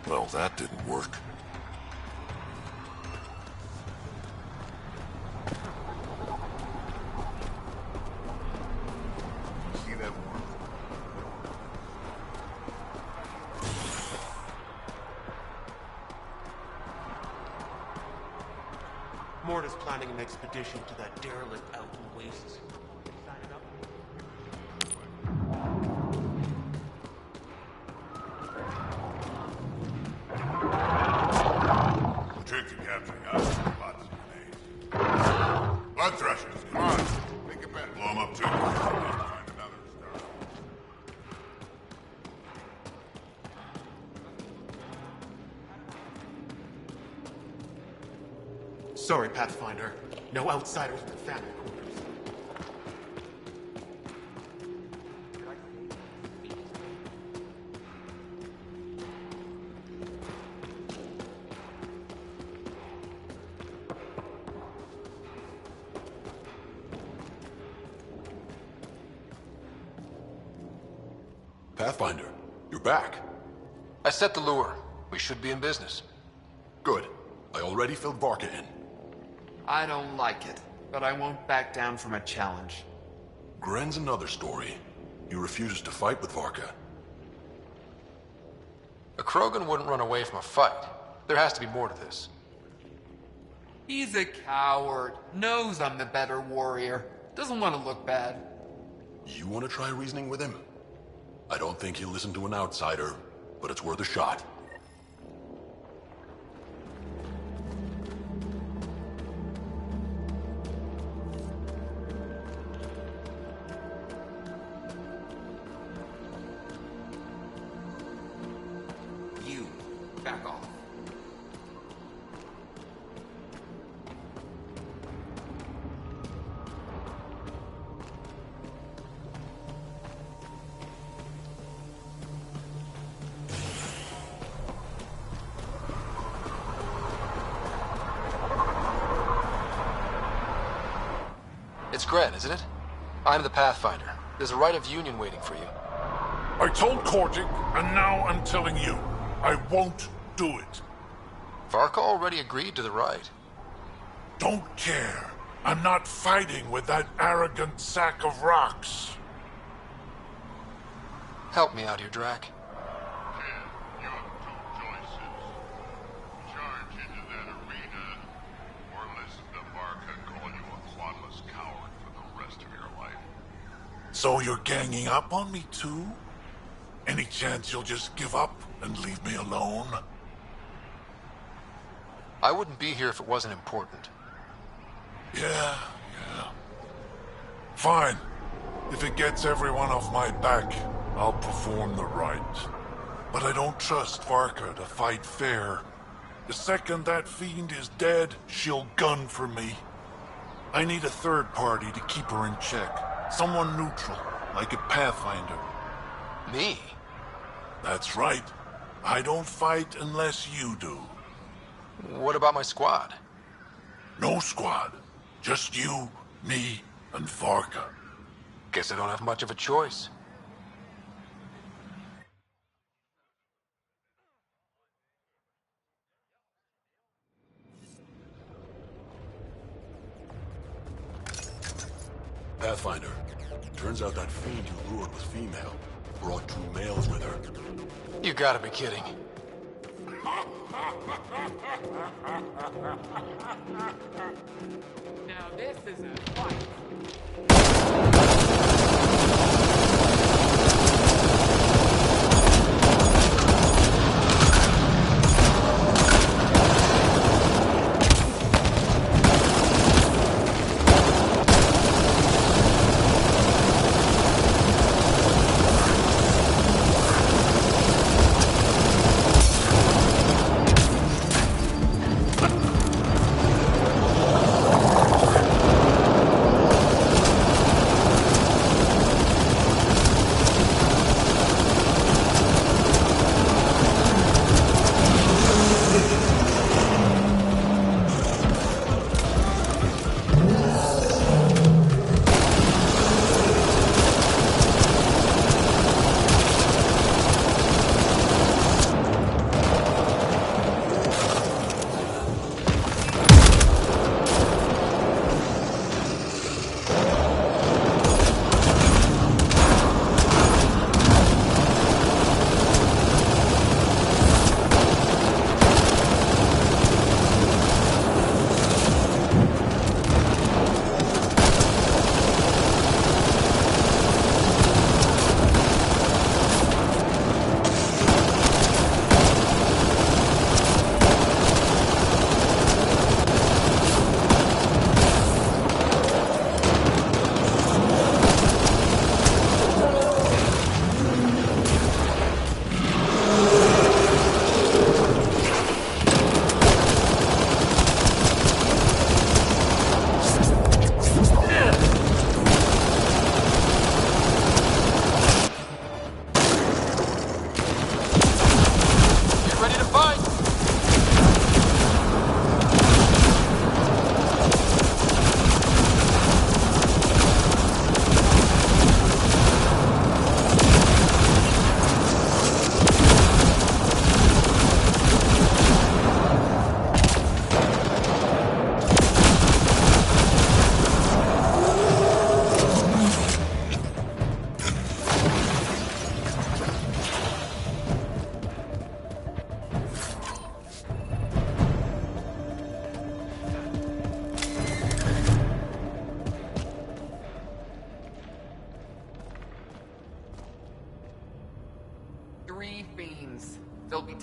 Well, that didn't work. See that one? Morta's planning an expedition to that derelict out in wastes. Signing up? Trick to capturing us. Lots of grenades. Blood thrushes, come on. Make a bet. Blow them up too. Find another star. Sorry, Pathfinder. No outsiders in the family quarters. Pathfinder, you're back. I set the lure. We should be in business. Good. I already filled Varka in. I don't like it, but I won't back down from a challenge. Gren's another story. He refuses to fight with Varka. A Krogan wouldn't run away from a fight. There has to be more to this. He's a coward. Knows I'm the better warrior. Doesn't want to look bad. You want to try reasoning with him? I don't think he'll listen to an outsider, but it's worth a shot. You, back off. It's Gren, isn't it? I'm the Pathfinder. There's a right of union waiting for you. I told Kordic, and now I'm telling you. I won't do it. Varka already agreed to the right. Don't care. I'm not fighting with that arrogant sack of rocks. Help me out here, Drac. You have two choices. Charge into that arena, or listen to Varka call you a quadless coward for the rest of your life. So you're ganging up on me too? Any chance you'll just give up and leave me alone? I wouldn't be here if it wasn't important. Yeah. Fine. If it gets everyone off my back, I'll perform the rite. But I don't trust Varka to fight fair. The second that fiend is dead, she'll gun for me. I need a third party to keep her in check. Someone neutral, like a Pathfinder. Me? That's right. I don't fight unless you do. What about my squad? No squad. Just you, me, and Varka. Guess I don't have much of a choice. Pathfinder, turns out that fiend you lured was female. Brought two males with her. You gotta be kidding. Now this is a fight.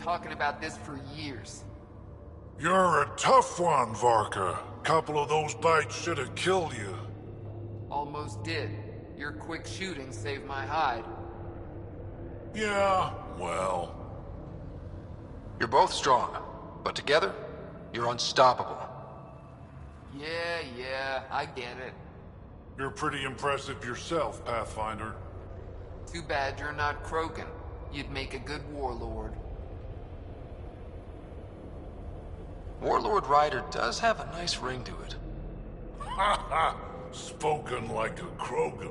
talking about this for years. You're a tough one, Varka. Couple of those bites should have killed you. Almost did. Your quick shooting saved my hide. Yeah, well... You're both strong, but together, you're unstoppable. Yeah, I get it. You're pretty impressive yourself, Pathfinder. Too bad you're not Krogan. You'd make a good warlord. Warlord Ryder does have a nice ring to it. Ha ha! Spoken like a Krogan.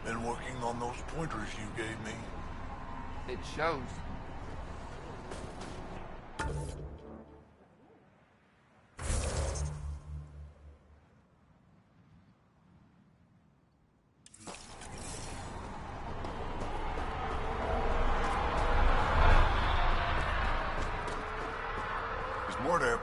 Been working on those pointers you gave me. It shows. There's more there.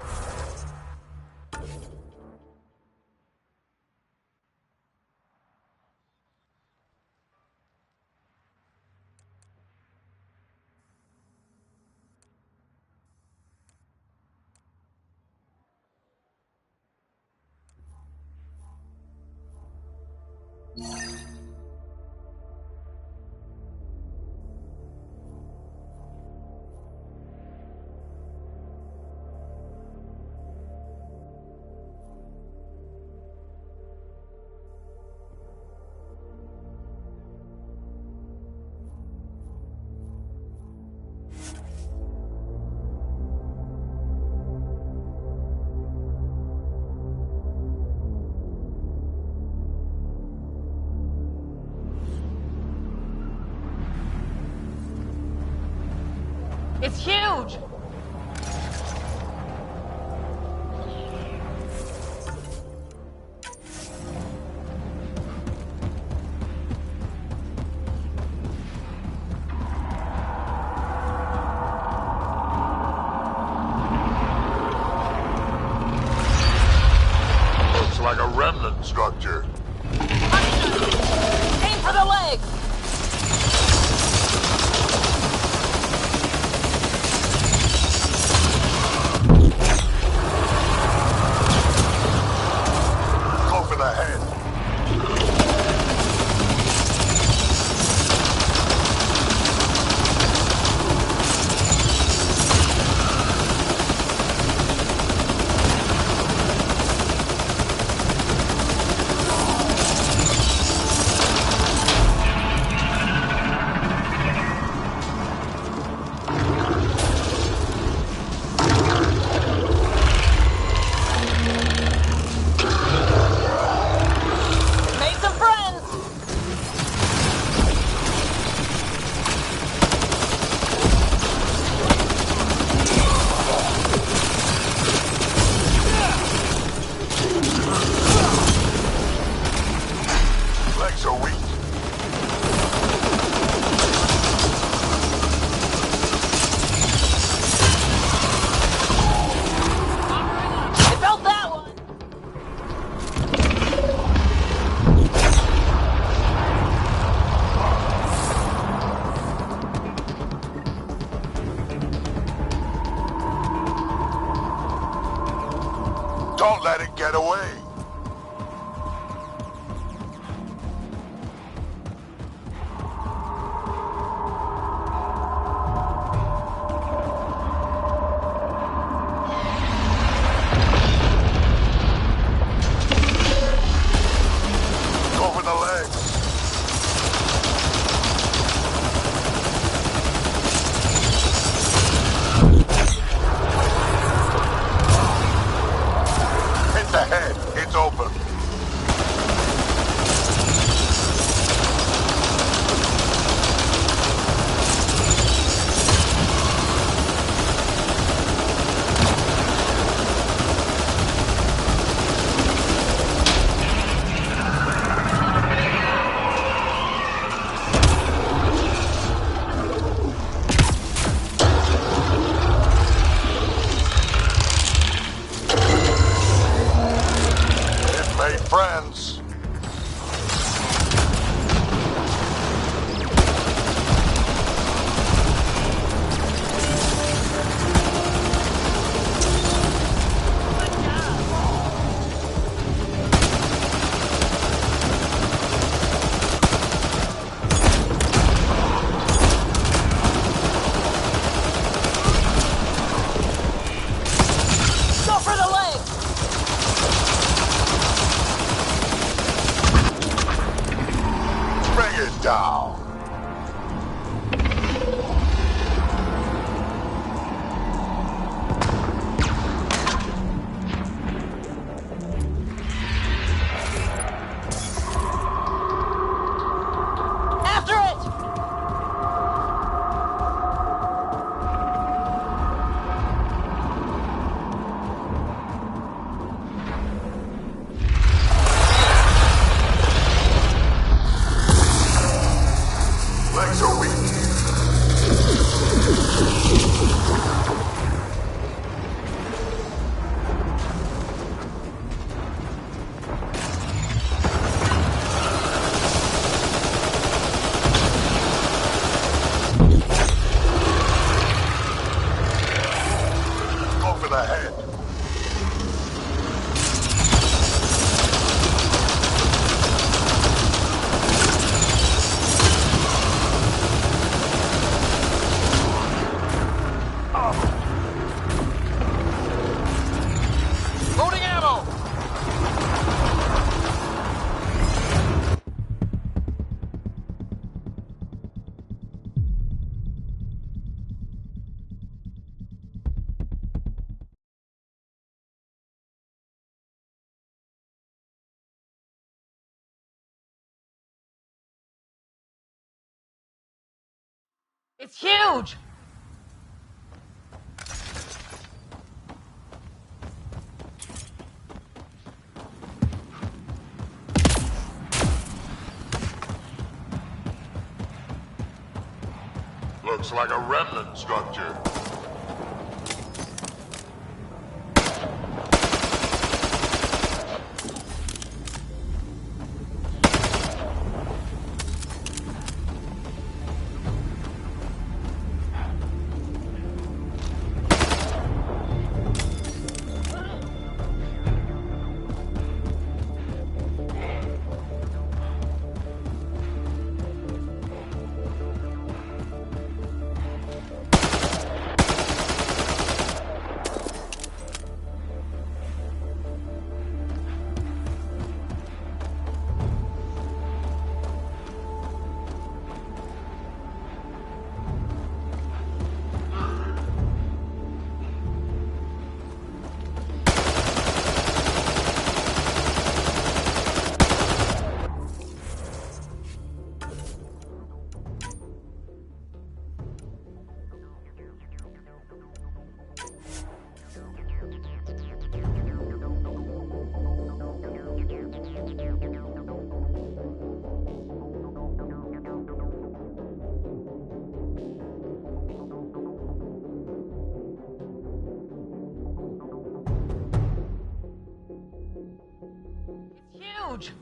It's huge! Looks like a remnant structure. Aim for the legs! Go for the head. Made some friends! Legs are weak. I felt that one! Don't let it get away. Go for the legs. Hit the head. It's open. friends. Go for the leg! Bring it down. After it! Legs are weak. Go for the head. Loading ammo! It's huge! Looks like a remnant structure. Huge!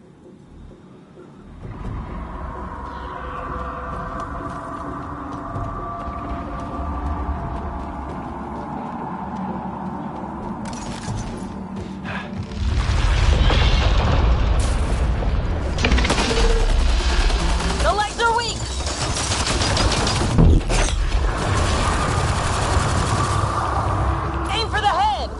The legs are weak! Aim for the head!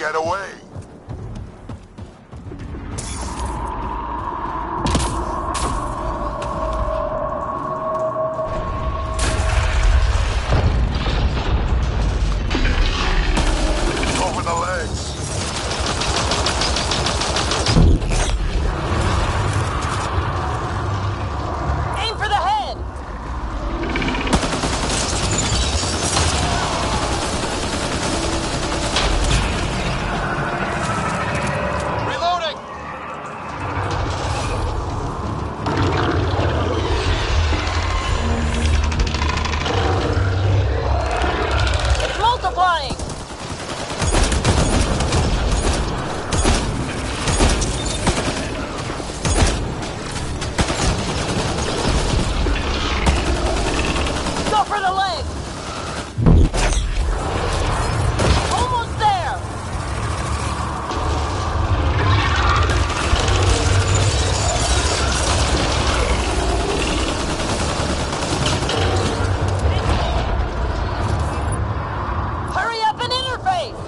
get away. Over the legs. Aim for the head! Reloading! It's multiplying! Go for the leg! Almost there! Hurry up and interface!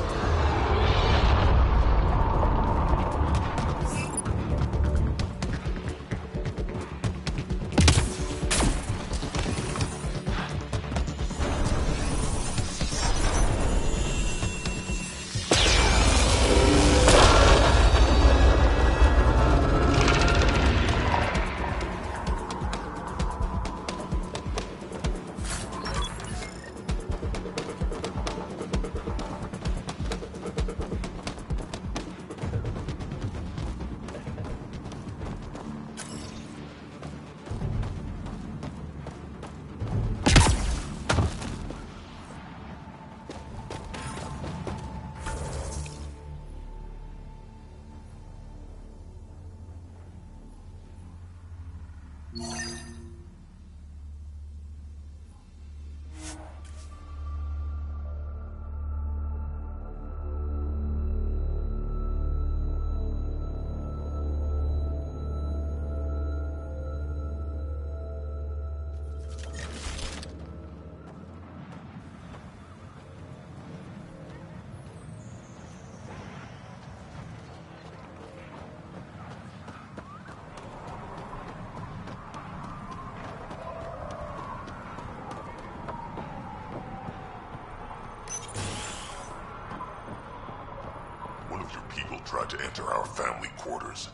One of your people tried to enter our family quarters.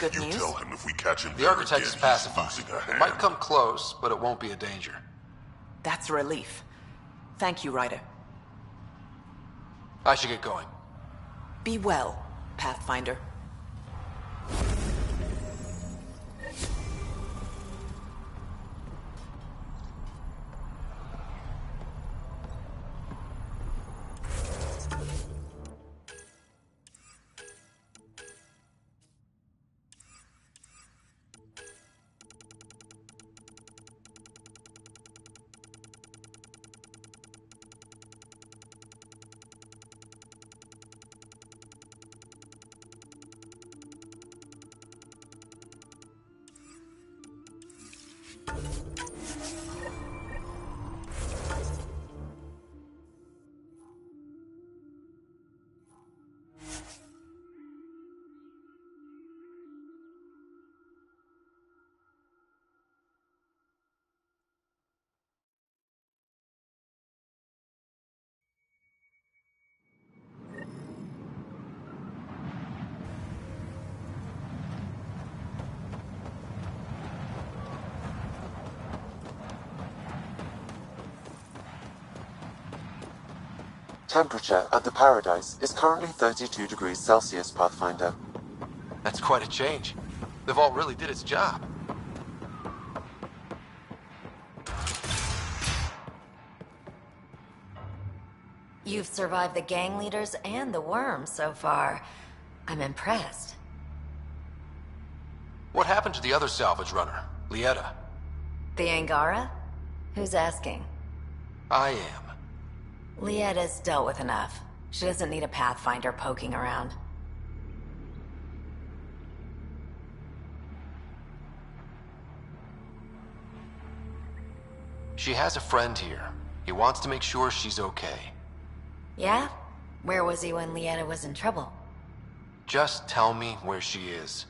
Good You news? tell him if we catch him The there architect again, is he's pacified. losing a It hand. might come close, but it won't be a danger. That's a relief. Thank you, Ryder. I should get going. Be well, Pathfinder. Temperature at the Paradise is currently 32 degrees Celsius, Pathfinder. That's quite a change. The vault really did its job. You've survived the gang leaders and the worms so far. I'm impressed. What happened to the other salvage runner, Lieta? The Angara? Who's asking? I am. Lieta's dealt with enough. She doesn't need a Pathfinder poking around. She has a friend here. He wants to make sure she's okay. Yeah? Where was he when Lieta was in trouble? Just tell me where she is.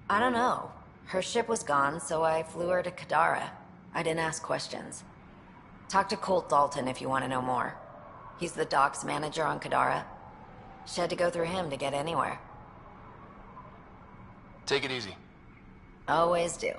I don't know. Her ship was gone, so I flew her to Kadara. I didn't ask questions. Talk to Colt Dalton if you want to know more. He's the docks manager on Kadara. She had to go through him to get anywhere. Take it easy. Always do.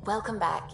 Welcome back.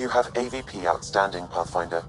You have AVP outstanding, Pathfinder.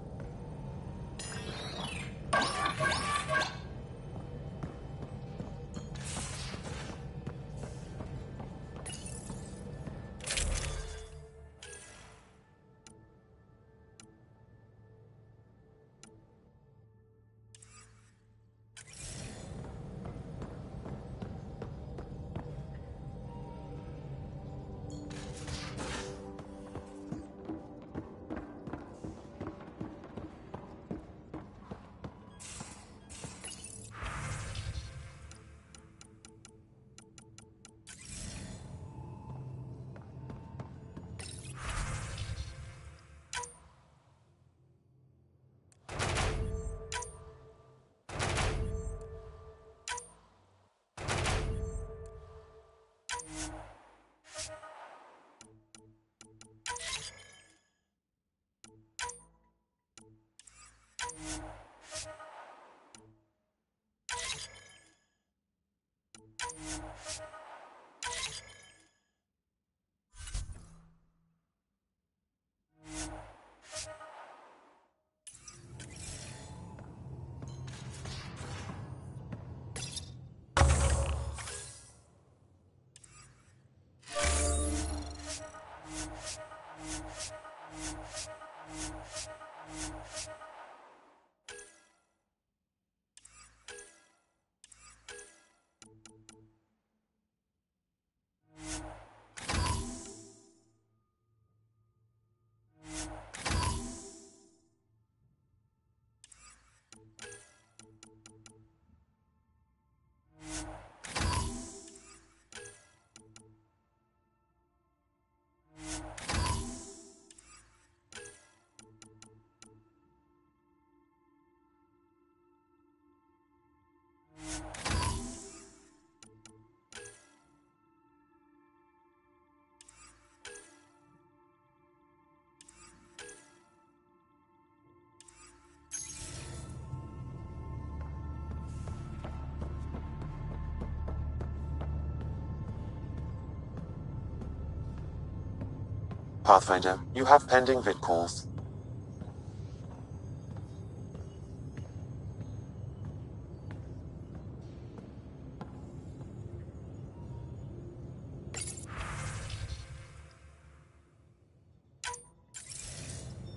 Pathfinder, you have pending vid calls.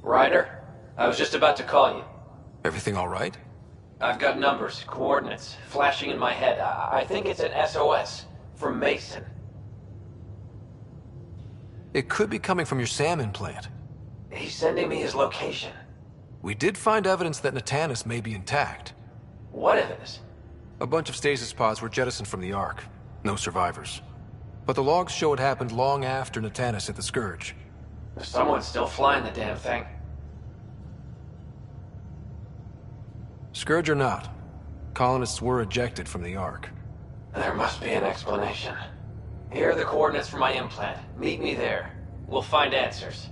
Ryder, I was just about to call you. Everything all right? I've got numbers, coordinates, flashing in my head. I think it's an SOS from Mason. It could be coming from your salmon plant. He's sending me his location. We did find evidence that Natanis may be intact. What evidence? A bunch of stasis pods were jettisoned from the Ark. No survivors. But the logs show it happened long after Natanis hit the Scourge. Someone's still flying the damn thing. Scourge or not, colonists were ejected from the Ark. There must be an explanation. Here are the coordinates for my implant. Meet me there. We'll find answers.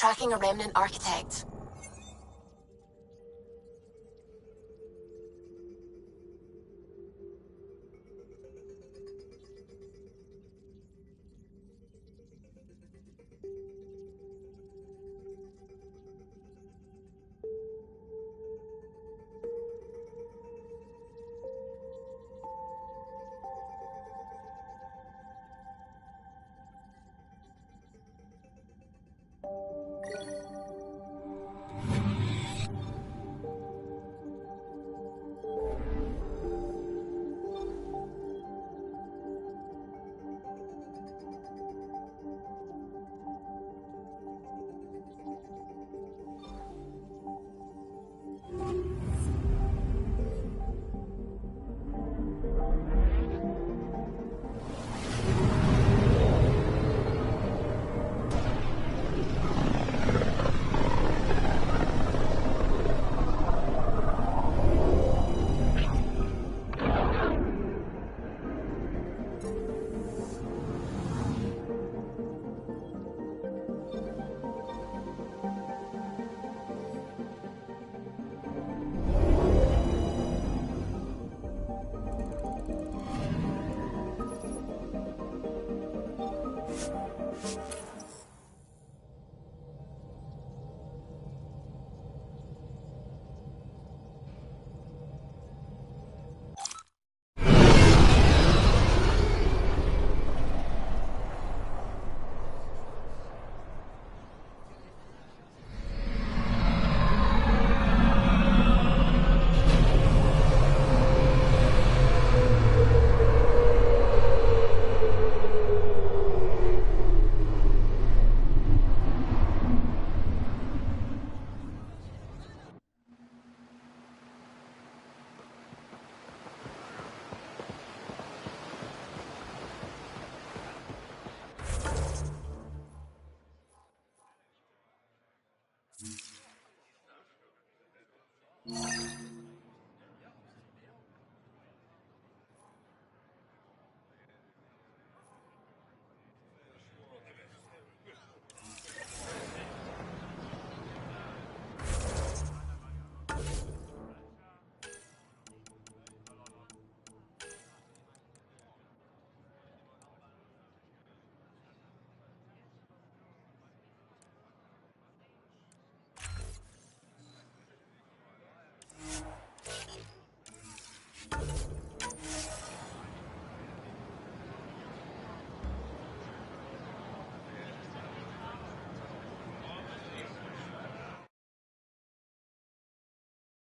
Tracking a remnant architect.